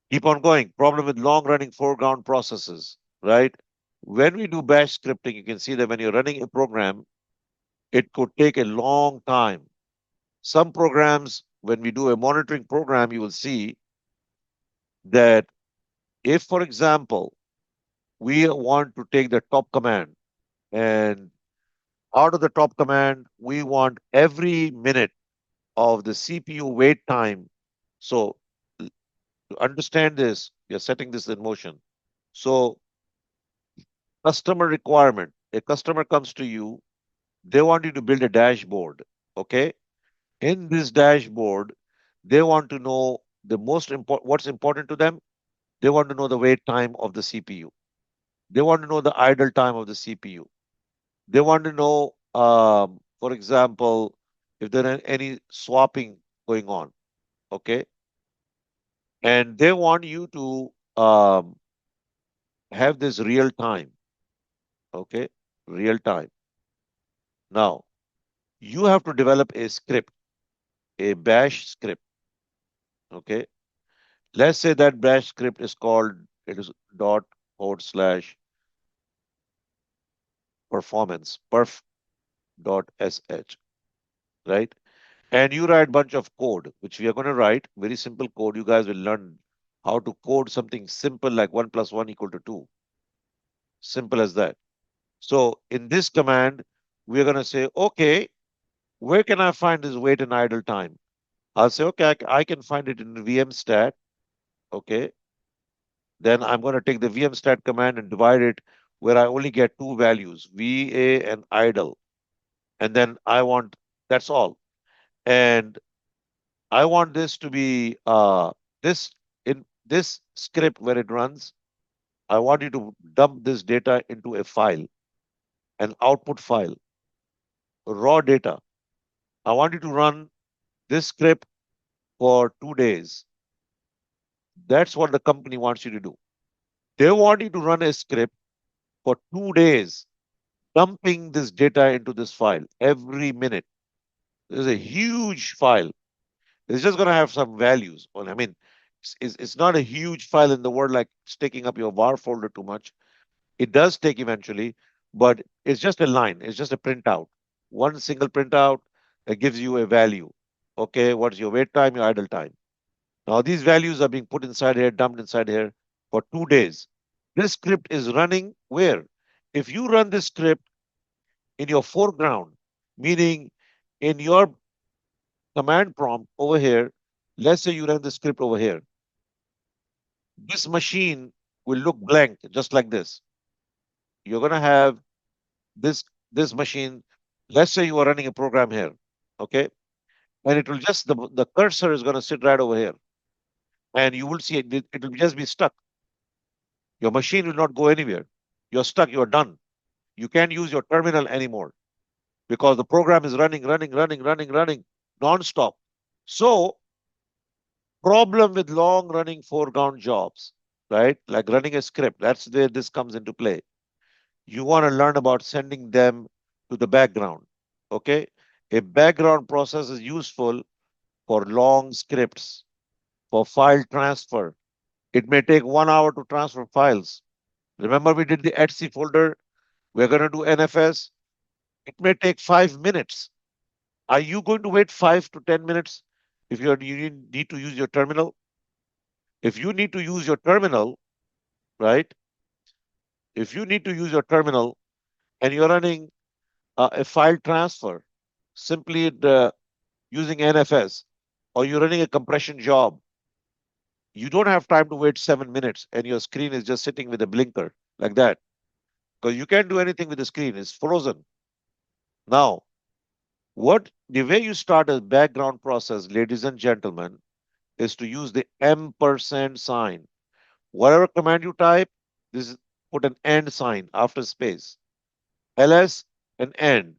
Keep on going. Problem with long running foreground processes, right? When we do bash scripting, you can see that when you're running a program, it could take a long time. Some programs, when we do a monitoring program, you will see that if, for example, we want to take the top command and out of the top command, we want every minute of the CPU wait time. So to understand this, you're setting this in motion. So customer requirement, a customer comes to you, they want you to build a dashboard. Okay. In this dashboard, they want to know the most important, what's important to them. They want to know the wait time of the CPU. They want to know the idle time of the CPU. They want to know, for example, if there are any swapping going on. Okay. And they want you to have this real time. Okay. Real time. Now, you have to develop a script, a bash script. Okay. Let's say that bash script is called, it is ./performance, perf.sh, right? And you write bunch of code, which we are going to write, very simple code. You guys will learn how to code something simple like 1 + 1 = 2. Simple as that. So in this command, we're going to say, okay, where can I find this wait and idle time? I'll say, okay, I can find it in vmstat. Okay. Then I'm going to take the vmstat command and divide it where I only get two values, VA and idle. And then I want, that's all. And I want this to be, in this script where it runs, I want you to dump this data into a file, an output file, raw data. I want you to run this script for 2 days. That's what the company wants you to do. They want you to run a script for 2 days, dumping this data into this file every minute. There's a huge file. It's just going to have some values. Well, I mean, it's not a huge file in the world like sticking up your var folder too much. It does take eventually, but it's just a line. It's just a printout. One single printout that gives you a value. Okay, what's your wait time, your idle time? Now these values are being put inside here, dumped inside here for 2 days. This script is running where? If you run this script in your foreground, meaning in your command prompt over here, let's say you run the script over here. This machine will look blank, just like this. You're going to have this machine. Let's say you are running a program here, okay? And it will just, the cursor is going to sit right over here. And you will see it will just be stuck. Your machine will not go anywhere. You're stuck, you're done. You can't use your terminal anymore because the program is running non-stop. So, problem with long running foreground jobs, right? Like running a script, that's where this comes into play. You want to learn about sending them to the background, okay? A background process is useful for long scripts, for file transfer. It may take 1 hour to transfer files. Remember we did the etc folder? We're going to do NFS. It may take 5 minutes. Are you going to wait 5 to 10 minutes if you need to use your terminal? If you need to use your terminal, right? If you need to use your terminal and you're running a file transfer, simply using NFS, or you're running a compression job, you don't have time to wait 7 minutes and your screen is just sitting with a blinker like that. Because you can't do anything with the screen, it's frozen. Now, the way you start a background process, ladies and gentlemen, is to use the ampersand sign. Whatever command you type, put an and sign after space. ls and end.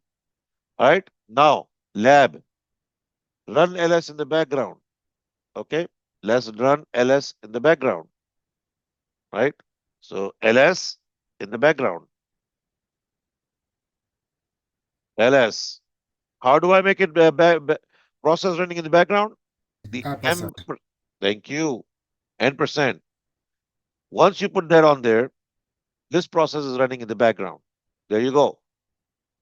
All right? Now, lab. Run ls in the background. Okay? Let's run ls in the background. Right? So, ls in the background. ls. How do I make it process running in the background? The thank you. N%. Once you put that on there, this process is running in the background. There you go.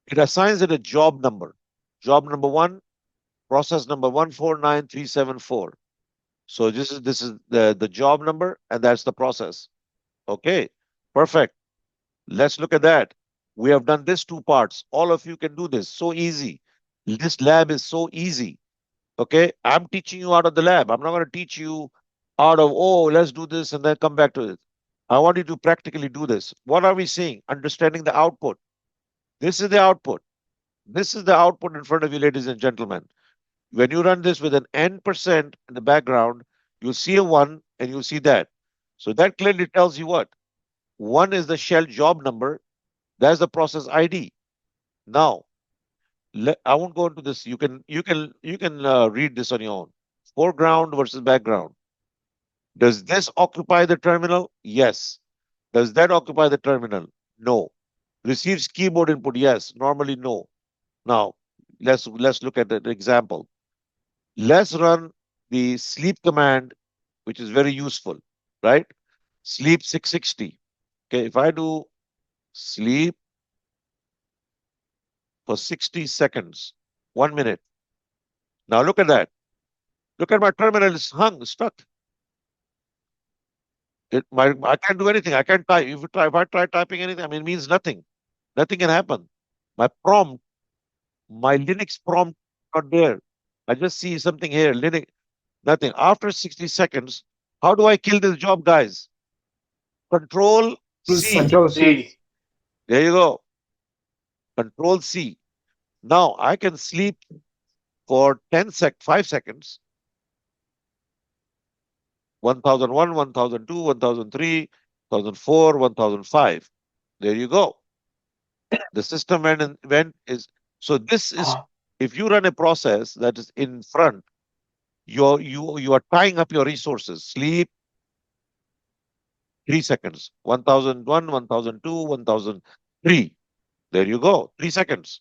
It assigns it a job number. Job number 1, process number 149374. So this is the job number, and that's the process. Okay, perfect. Let's look at that. We have done this 2 parts. All of you can do this. So easy. This lab is so easy. Okay, I'm teaching you out of the lab. I'm not going to teach you out of, oh, let's do this and then come back to it. I want you to practically do this. What are we seeing? Understanding the output. This is the output. This is the output in front of you, ladies and gentlemen. When you run this with an N% in the background, you'll see a 1 and you'll see that. So that clearly tells you what? 1 is the shell job number. That's the process ID. Now, I won't go into this. You can read this on your own. Foreground versus background. Does this occupy the terminal? Yes. Does that occupy the terminal? No. Receives keyboard input? Yes. Normally, no. Now, let's look at the example. Let's run the sleep command, which is very useful, right? Sleep 660. Okay, if I do sleep for 60 seconds, 1 minute. Now look at that. Look at my terminal is stuck. I can't do anything. I can't type. If I try typing anything, I mean, it means nothing. Nothing can happen. My Linux prompt, not there. I just see something here, Linux, nothing. After 60 seconds, how do I kill this job, guys? Control C. Control C. There you go. Control C. Now I can sleep for 5 seconds. 1001, 1002, 1003, 1004, 1005. There you go. The system so this is, if you run a process that is in front, you are tying up your resources. Sleep 3 seconds. 1001, 1002, 1003. There you go. 3 seconds.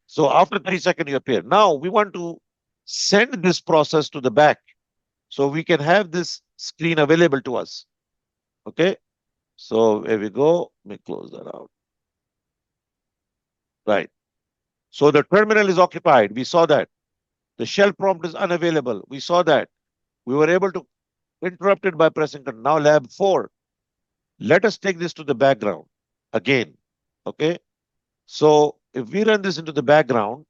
So after 3 seconds, you appear. Now we want to send this process to the back so we can have this screen available to us. Okay. So here we go. Let me close that out. Right. So the terminal is occupied. We saw that. The shell prompt is unavailable. We saw that. We were able to interrupt it by pressing control. Now lab 4. Let us take this to the background again. Okay. So if we run this into the background,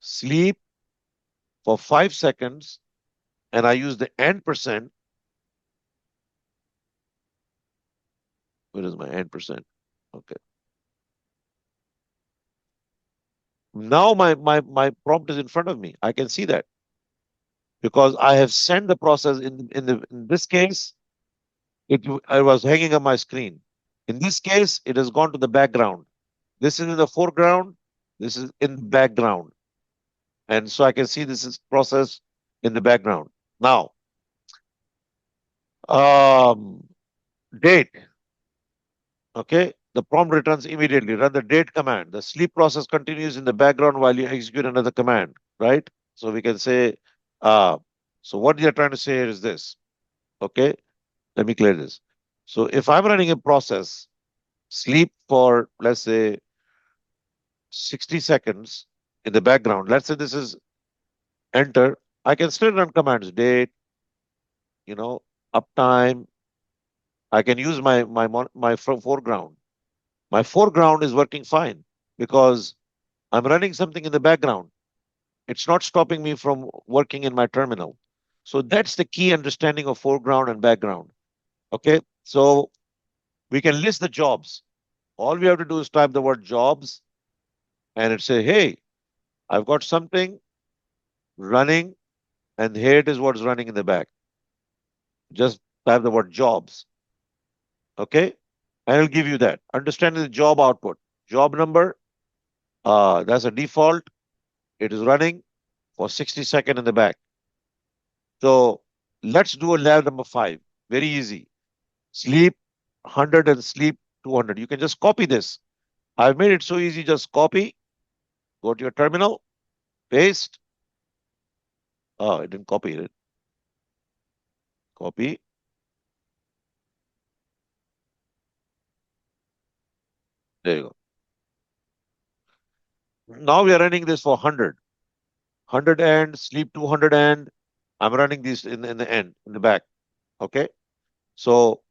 sleep for 5 seconds, and I use the %. Where is my %? Okay. Now my prompt is in front of me. I can see that because I have sent the process in this case, I was hanging on my screen. In this case, it has gone to the background. This is in the foreground. This is in the background. And so I can see this is process in the background. Now, date. Okay. The prompt returns immediately. Run the date command. The sleep process continues in the background while you execute another command, right? So we can say, so what you're trying to say here is this. Okay. Let me clear this. So if I'm running a process, sleep for, let's say, 60 seconds in the background. Let's say this is enter. I can still run commands, date, uptime. I can use my foreground. My foreground is working fine because I'm running something in the background. It's not stopping me from working in my terminal. So that's the key understanding of foreground and background. Okay, so we can list the jobs. All we have to do is type the word jobs and it say, hey, I've got something running and here it is what's running in the back. Just type the word jobs. Okay, and it'll give you that. Understanding the job output. Job number, that's a default. It is running for 60 seconds in the back. So let's do a lab number 5. Very easy. Sleep 100 and sleep 200. You can just copy this. I've made it so easy. Just copy, go to your terminal, paste. Oh, I didn't copy it. Copy. There you go. Now we are running this for 100. 100 and sleep 200 and I'm running these in the end, in the back. Okay. So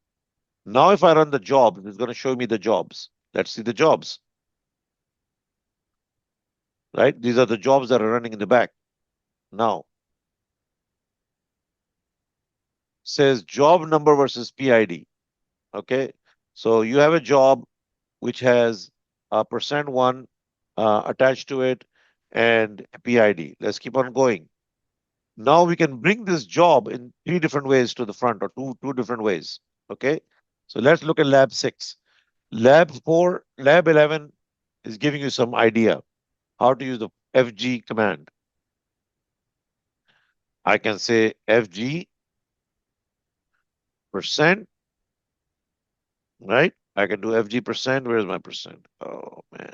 now if I run the jobs, it's going to show me the jobs. Let's see the jobs. Right? These are the jobs that are running in the back. Now, says job number versus PID. Okay. So you have a job which has a %1 attached to it and a PID. Let's keep on going. Now we can bring this job in 3 different ways to the front or two different ways. Okay. So let's look at lab 6. Lab 4, lab 11 is giving you some idea how to use the FG command. I can say FG %, right? I can do FG %. Where's my %? Oh, man.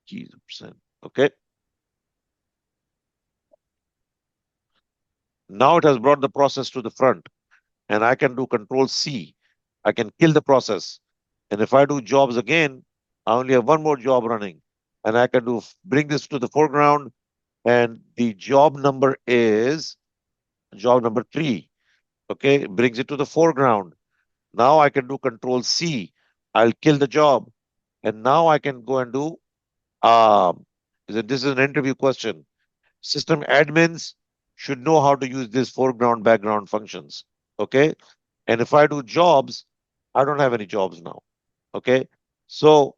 Geez, %. Okay. Now it has brought the process to the front and I can do Control C. I can kill the process. And if I do jobs again, I only have one more job running and I can bring this to the foreground and the job number is job number 3. Okay, it brings it to the foreground. Now I can do Control C. I'll kill the job. And now I can go and do, this is an interview question. System admins should know how to use this foreground, background functions. Okay. And if I do jobs, I don't have any jobs now. Okay. So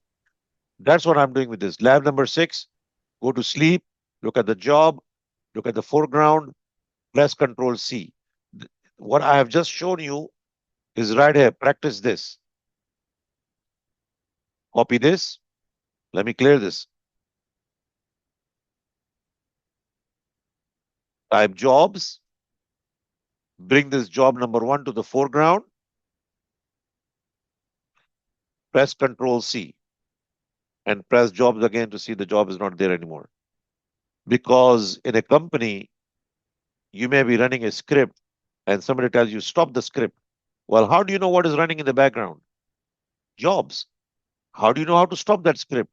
that's what I'm doing with this. Lab number 6, go to sleep, look at the job, look at the foreground, press Control C. What I have just shown you is right here. Practice this. Copy this. Let me clear this. Type jobs. Bring this job number 1 to the foreground. Press Control C. And press jobs again to see the job is not there anymore. Because in a company, you may be running a script and somebody tells you, stop the script. Well, how do you know what is running in the background? Jobs. How do you know how to stop that script?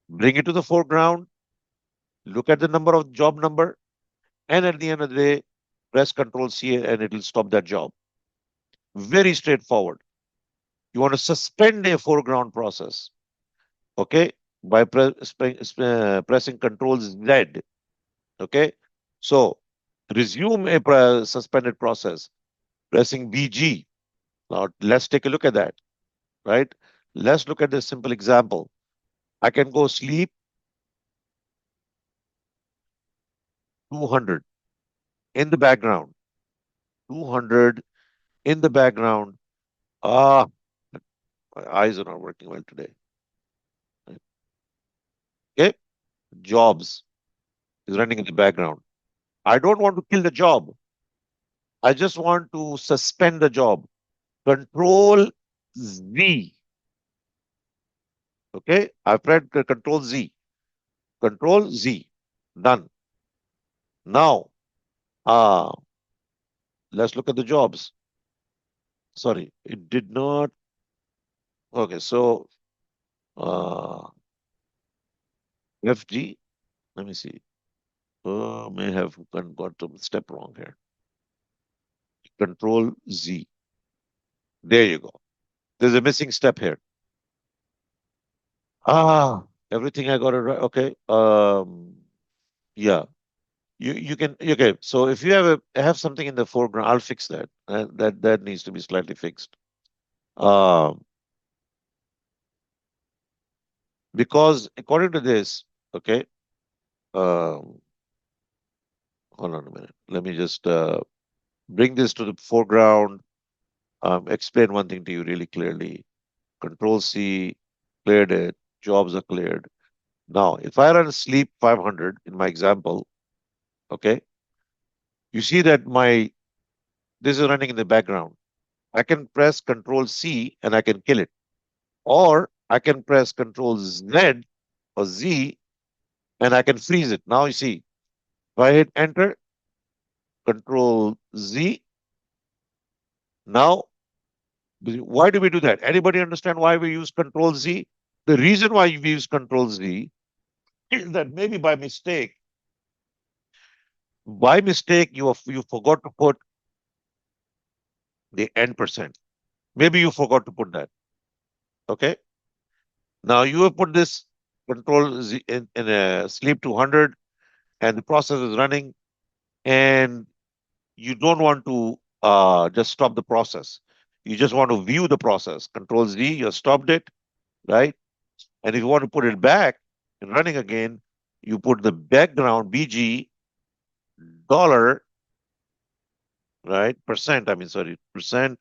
Bring it to the foreground, look at the number of job number, and at the end of the day, press Control C and it will stop that job. Very straightforward. You want to suspend a foreground process. Okay. by pressing Control Z. Okay, so resume a suspended process, pressing BG. Now let's take a look at that, right? Let's look at this simple example. I can go sleep 200 in the background, 200 in the background. Ah, my eyes are not working well today. Okay, jobs is running in the background. I don't want to kill the job. I just want to suspend the job. Control Z. Okay, I've pressed Control Z. Control Z. Done. Now, let's look at the jobs. Sorry, it did not. Okay, so FG. Let me see. May have got a step wrong here. Control Z. There you go. There's a missing step here. Everything I got it right. Okay. Yeah. You can okay. So if you have something in the foreground, I'll fix that. That needs to be slightly fixed. Because according to this, okay. Hold on a minute. Let me just bring this to the foreground. Explain one thing to you really clearly. Control C, cleared it. Jobs are cleared. Now, if I run sleep 500 in my example, okay, you see that this is running in the background. I can press Control C and I can kill it. Or I can press Control Z or Z and I can freeze it. Now you see, if I hit enter, Control Z. Now, why do we do that? Anybody understand why we use Control Z? The reason why we use Control Z is that maybe by mistake you forgot to put the %. Maybe you forgot to put that. Okay. Now you have put this Control Z in a sleep 200 and the process is running and you don't want to just stop the process. You just want to view the process. Control Z, you stopped it, right? And if you want to put it back and running again, you put the background BG dollar, right? %2.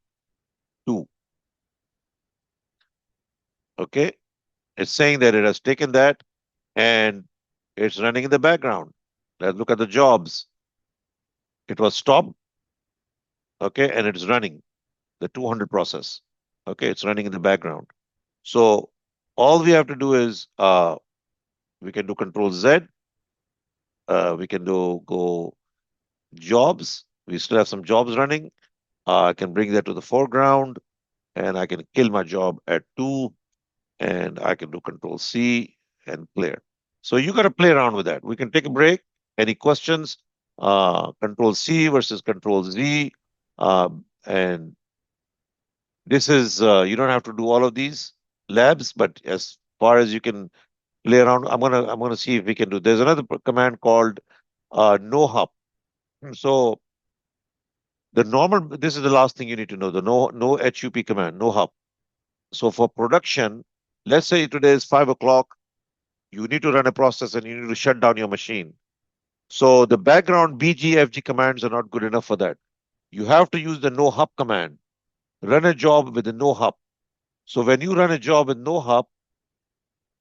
Okay. It's saying that it has taken that and it's running in the background. Let's look at the jobs. It was stopped. Okay. And it's running the 200 process. Okay. It's running in the background. So all we have to do is we can do Control Z. We can go jobs. We still have some jobs running. I can bring that to the foreground and I can kill my job at 2 and I can do Control C and clear. So you got to play around with that. We can take a break. Any questions? Control C versus Control Z. And this is, you don't have to do all of these labs, but as far as you can play around, I'm gonna see if we can do. There's another command called no hop. So this is the last thing you need to know, the no HUP command, no hop. So for production, let's say today is 5 o'clock, you need to run a process and you need to shut down your machine. So the background BGFG commands are not good enough for that. You have to use the no hop command. Run a job with the no hop. So when you run a job with no hop,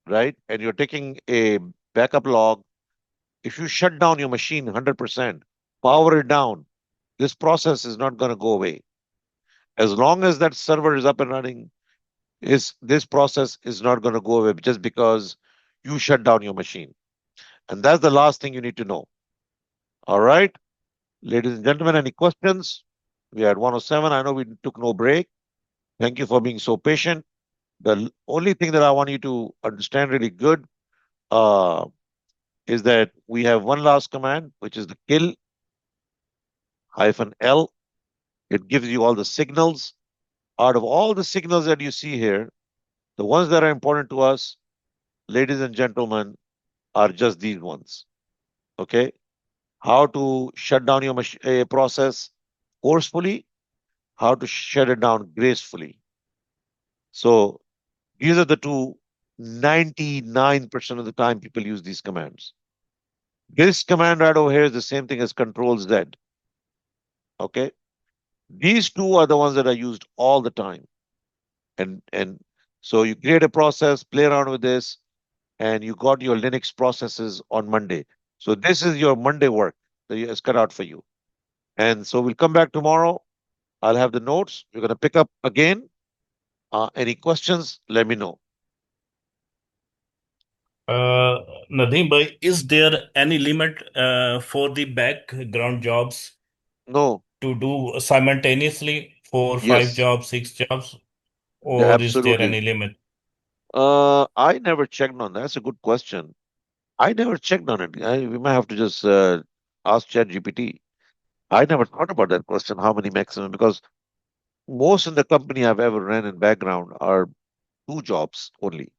right, and you're taking a backup log, if you shut down your machine 100%, power it down, this process is not going to go away. As long as that server is up and running, this process is not going to go away just because you shut down your machine. And that's the last thing you need to know. All right, ladies and gentlemen, any questions? We are at 107. I know we took no break. Thank you for being so patient. The only thing that I want you to understand really good is that we have one last command, which is the kill -L. It gives you all the signals. Out of all the signals that you see here, the ones that are important to us, ladies and gentlemen, are just these ones. Okay? How to shut down your a process forcefully, how to shut it down gracefully. So these are the two 99% of the time people use these commands. This command right over here is the same thing as Control Z. Okay? These two are the ones that are used all the time. And so you create a process, play around with this, and you got your Linux processes on Monday. So this is your Monday work that is cut out for you. And so we'll come back tomorrow. I'll have the notes. We're going to pick up again. Any questions? Let me know. Nadeem bhai, is there any limit for the background jobs No. to do simultaneously for 5 Yes. jobs, 6 jobs, Yeah, or is there absolutely. any limit? I never checked on that. That's a good question. I never checked on it. We might have to just ask ChatGPT. I never thought about that question, how many maximum, because most in the company I've ever ran in background are 2 jobs only.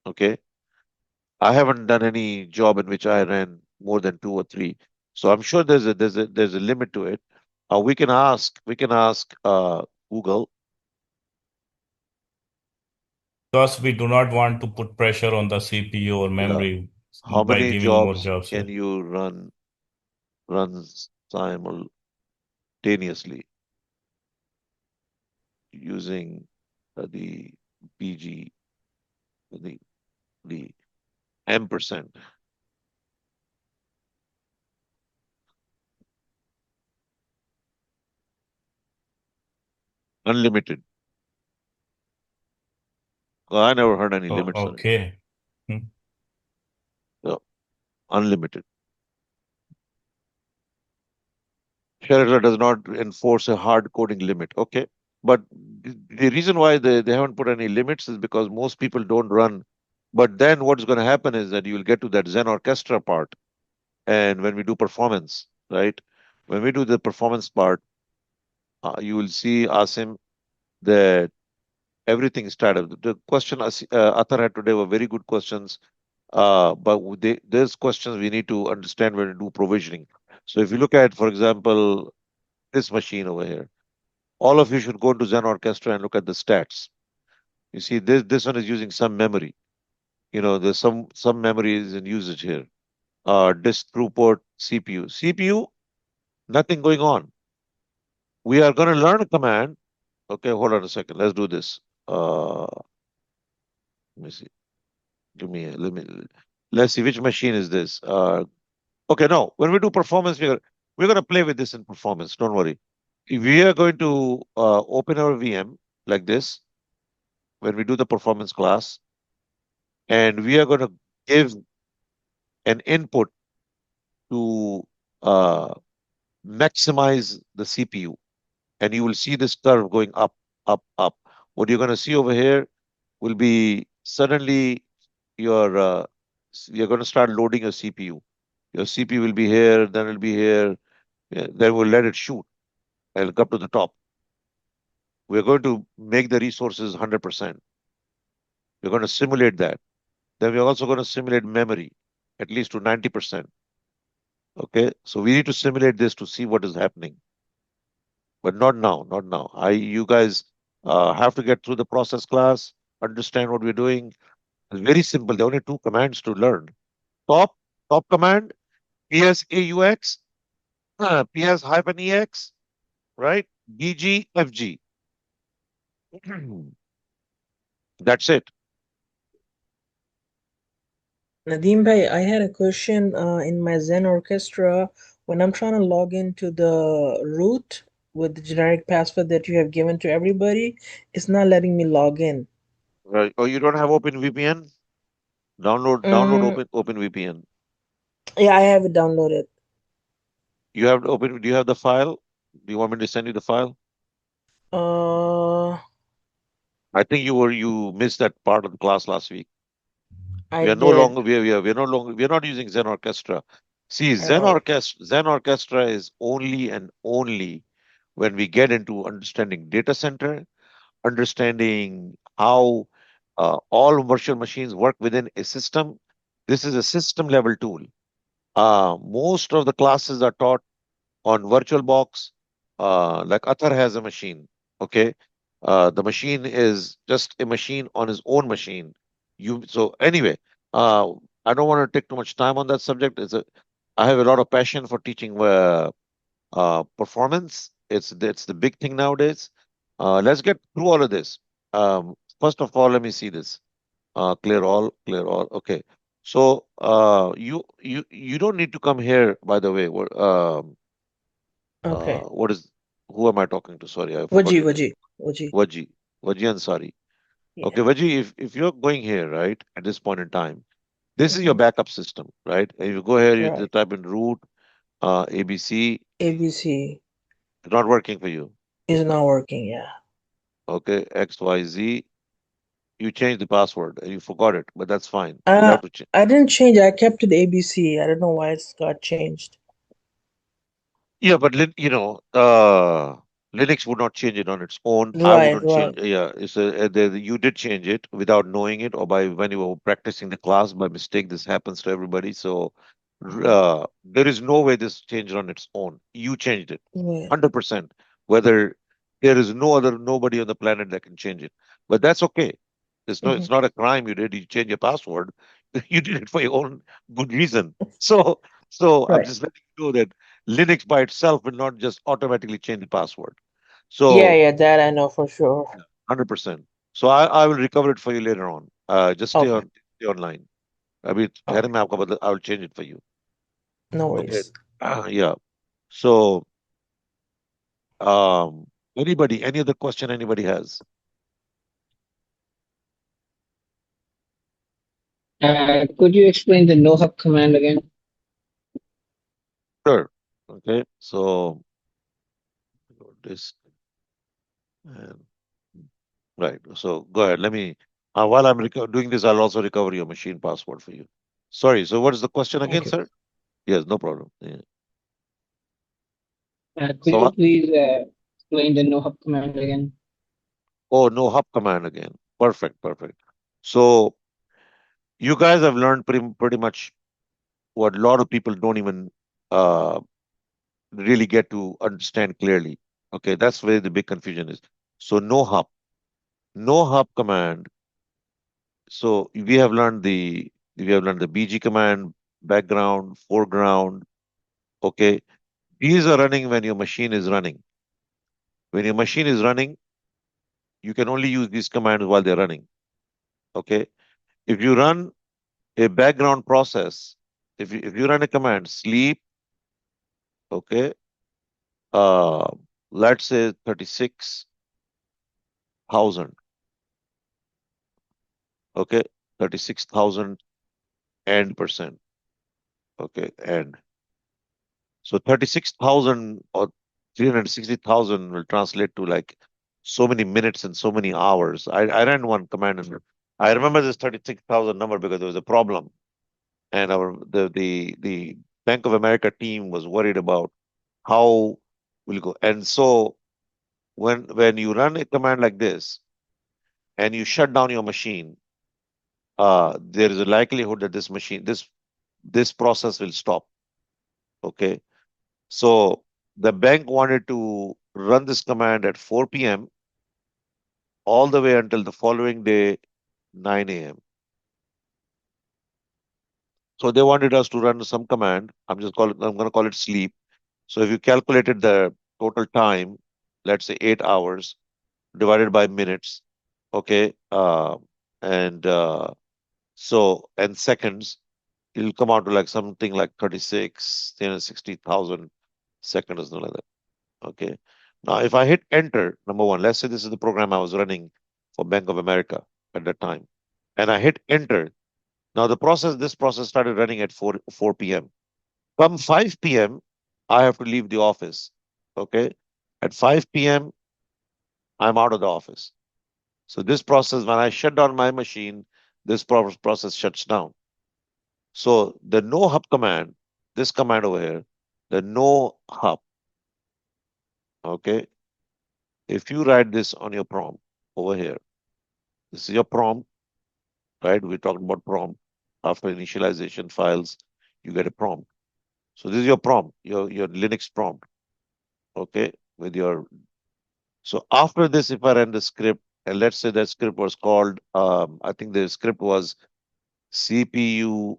Okay. I haven't done any job in which I ran more than 2 or 3. So I'm sure there's a limit to it. We can ask Google. Because we do not want to put pressure on the CPU or Yeah. memory How by many giving more jobs jobs. can you run simultaneously using the BG, the ampersand? Unlimited. I never heard any limits on it. Okay. So, unlimited. Sharada does not enforce a hard coding limit. Okay. But the reason why they haven't put any limits is because most people don't run. But then what's going to happen is that you will get to that Zen Orchestra part. And when we do performance, right? When we do the performance part, you will see, Asim, that everything started. The question Athar had today were very good questions. But there's questions we need to understand when we do provisioning. So if you look at, for example, this machine over here, all of you should go to Zen Orchestra and look at the stats. You see, this one is using some memory. There's some memory is in usage here. Disk throughput, CPU. CPU, nothing going on. We are going to learn a command. Okay, hold on a second. Let's do this. Let me see. Let's see which machine is this. Okay, no. When we do performance, we're going to play with this in performance. Don't worry. We are going to open our VM like this when we do the performance class, and we are going to give an input to maximize the CPU, and you will see this curve going up, up, up. What you're going to see over here will be suddenly you're going to start loading your CPU. Your CPU will be here, then it'll be here, then we'll let it shoot and it'll come to the top. We're going to make the resources 100%. We're going to simulate that. Then we're also going to simulate memory, at least to 90%. Okay, so we need to simulate this to see what is happening. But not now, not now. You guys have to get through the process class, understand what we're doing. It's very simple. There are only 2 commands to learn. Top command, PSAUX, PS-EX, right? BGFG. That's it. Nadeem bhai, I had a question in my Zen Orchestra. When I'm trying to log into the root with the generic password that you have given to everybody, it's not letting me log in. Right. Oh, you don't have OpenVPN? Download OpenVPN. Yeah, I have it downloaded. Do you have the file? Do you want me to send you the file? I think you missed that part of the class last week. We are not using Zen Orchestra. See, Zen Oh. Orchestra is only and only when we get into understanding data center, understanding how All virtual machines work within a system. This is a system level tool. Most of the classes are taught on VirtualBox. Like Athar has a machine. Okay. The machine is just a machine on his own machine. So anyway, I don't want to take too much time on that subject. I have a lot of passion for teaching performance. It's the big thing nowadays. Let's get through all of this. First of all, let me see this. Clear all, clear all. Okay. So you don't need to come here, by the way. Okay. Who am I talking to? Sorry, I forgot your name. Waji. Waji. Waji Ansari. Yeah. Okay, Waji, if you're going here, right, at this point in time, this is your backup system, right? And you go here, you Right. type in root, ABC, ABC it's not working for you. is not working. Yeah. Okay, XYZ, you changed the password and you forgot it, but that's fine. You have to change. I didn't change it. I kept it ABC. I don't know why it's got changed. Yeah, but Linux would not change it on its own. I Right, wouldn't change. right. Yeah, you did change it without knowing it, or by when you were practicing the class by mistake. This happens to everybody. So there is no way this changed on its own. You changed it, Right. 100%. Whether there is nobody on the planet that can change it, but that's okay. It's not a crime you did. You change your password. You did it for your own good reason. So I'm Right. just letting you know that Linux by itself will not just automatically change the password. Yeah, So yeah, that I know for sure. 100%. So I will recover it for you later on. Just Okay. stay online. अभी ठहरे मैं आपका I will change it for you. No Okay. worries. Yeah. So um, any other question anybody has? Could you explain the no hub command again? Sure. Okay. So this and right. So go ahead. Let me while I'm doing this, I'll also recover your machine password for you. Sorry. So what is the question again, Okay. sir? Yes, no problem. Yeah. Could So you please explain the no hub command again? oh, no hub command again. Perfect, perfect. So you guys have learned pretty much what a lot of people don't even uh, really get to understand clearly. Okay, that's where the big confusion is. So no hub command. So we have learned the BG command, background, foreground. Okay, these are running when your machine is running. When your machine is running, you can only use these commands while they're running. Okay, if you run a background process, if you run a command sleep, okay, uh, let's say 36,000, okay, 36,000 and percent, okay, and so 36,000 or 360,000 will translate to like so many minutes and so many hours. I ran one command and I remember this 36,000 number because there was a problem, and the Bank of America team was worried about how will go. And so when you run a command like this and you shut down your machine, there is a likelihood that this process will stop. Okay. So the bank wanted to run this command at 4 p.m. all the way until the following day, 9 a.m. So they wanted us to run some command. I'm going to call it sleep. So if you calculated the total time, let's say 8 hours divided by minutes, okay, and and seconds, it'll come out to like something like 360,000 seconds or something like that. Okay. Now, if I hit enter, number one, let's say this is the program I was running for Bank of America at that time, and I hit enter. Now this process started running at 4 p.m. From 5 p.m., I have to leave the office. Okay. At 5 p.m., I'm out of the office. So this process, when I shut down my machine, this process shuts down. So the no hub command, this command over here, the no hub, okay? If you write this on your prompt over here, this is your prompt. right? We talked about prompt. After initialization files, you get a prompt. So this is your prompt, your Linux prompt, okay? So after this, if I run the script, and let's say that script was called, I think the script was CPU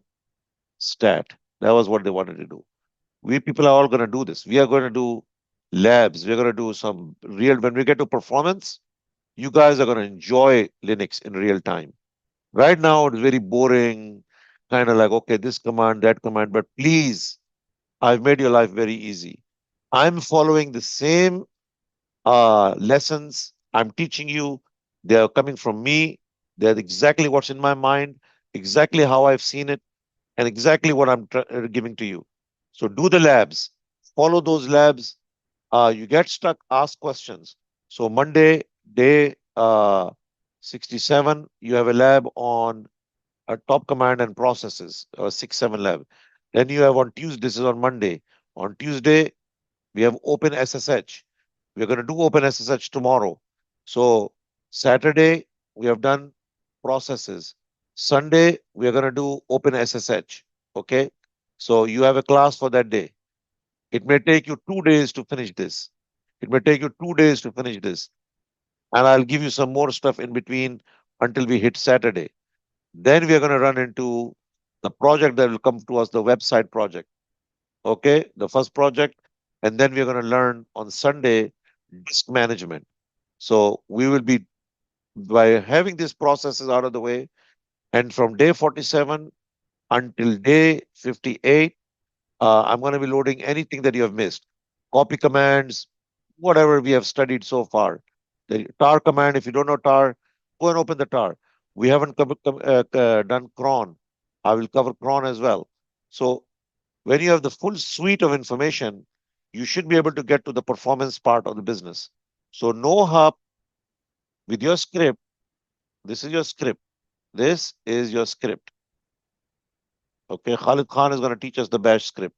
stat. That was what they wanted to do. We people are all going to do this. We are going to do labs. We're going to do some real, when we get to performance, you guys are going to enjoy Linux in real time. Right now, it's very boring, kind of like, okay, this command, that command, but please, I've made your life very easy. I'm following the same lessons I'm teaching you. They are coming from me. They're exactly what's in my mind, exactly how I've seen it, and exactly what I'm giving to you. So do the labs, follow those labs. You get stuck, ask questions. So Monday, day 67, you have a lab on top command and processes, 6-7 lab. Then you have on Tuesday, this is on Monday. On Tuesday, we have Open SSH. We're going to do Open SSH tomorrow. So Saturday, we have done processes. Sunday, we are going to do Open SSH. Okay. So you have a class for that day. It may take you 2 days to finish this. It may take you 2 days to finish this. And I'll give you some more stuff in between until we hit Saturday. Then we are going to run into the project that will come to us, the website project. Okay, the first project. And then we're going to learn on Sunday disk management. So we will be, by having these processes out of the way, and from day 47 until day 58, I'm going to be loading anything that you have missed. Copy commands, whatever we have studied so far. The tar command, if you don't know tar, go and open the tar. We haven't done cron. I will cover cron as well. So when you have the full suite of information, you should be able to get to the performance part of the business. So NoHub with your script, this is your script. This is your script. Okay, Khalid Khan is going to teach us the bash script.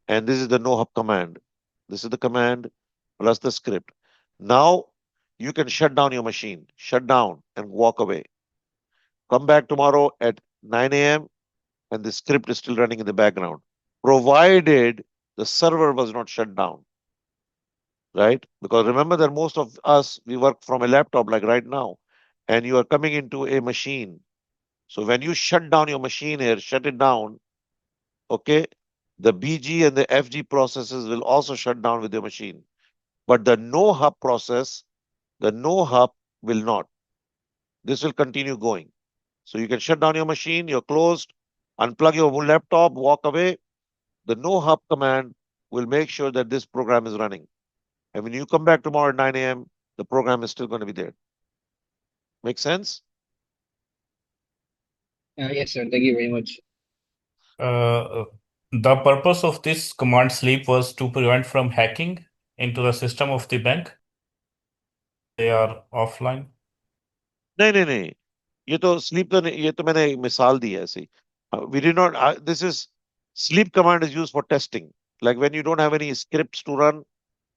And this is the NoHub command. This is the command plus the script. Now you can shut down your machine, shut down and walk away. Come back tomorrow at 9 a.m. and the script is still running in the background, provided the server was not shut down, right? Because remember that most of us, we work from a laptop like right now, and you are coming into a machine. So when you shut down your machine here, shut it down, okay, the BG and the FG processes will also shut down with your machine. But the NoHub process, the NoHub will not. This will continue going. So you can shut down your machine, you're closed, unplug your laptop, walk away. The NoHub command will make sure that this program is running. And when you come back tomorrow at 9 a.m., the program is still going to be there. Make sense? Yes, sir. Thank you very much. The purpose of this command sleep was to prevent from hacking into the system of the bank. They are offline. नहीं ये तो sleep तो ये तो मैंने मिसाल दी है ऐसी. We did not, this is sleep command is used for testing. Like when you don't have any scripts to run,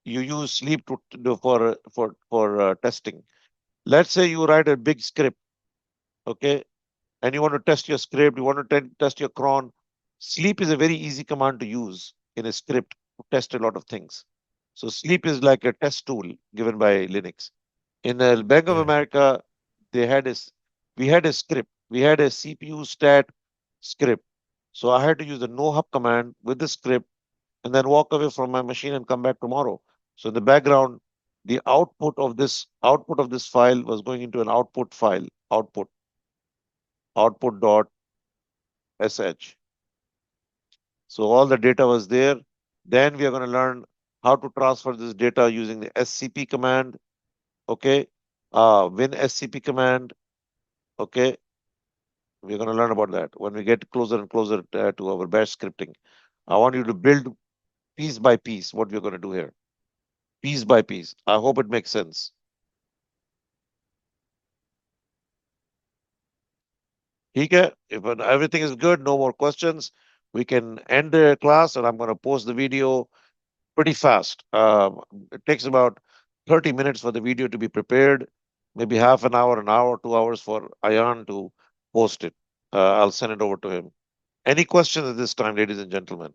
you use sleep for testing. Let's say you write a big script, okay, and you want to test your script, you want to test your cron. Sleep is a very easy command to use in a script to test a lot of things. So sleep is like a test tool given by Linux. In the Bank of America, we had a script. We had a CPU stat script. So I had to use the NoHub command with the script and then walk away from my machine and come back tomorrow. So in the background, the output of this file was going into an output file, output.sh. So all the data was there. Then we are going to learn how to transfer this data using the SCP command. Okay. WinSCP command. Okay. We're going to learn about that when we get closer and closer to our bash scripting. I want you to build piece by piece what we're going to do here. Piece by piece. I hope it makes sense. Okay. If everything is good, no more questions, we can end the class and I'm going to post the video pretty fast. It takes about 30 minutes for the video to be prepared, maybe half an hour, 2 hours for Ayan to post it. I'll send it over to him. Any questions at this time, ladies and gentlemen?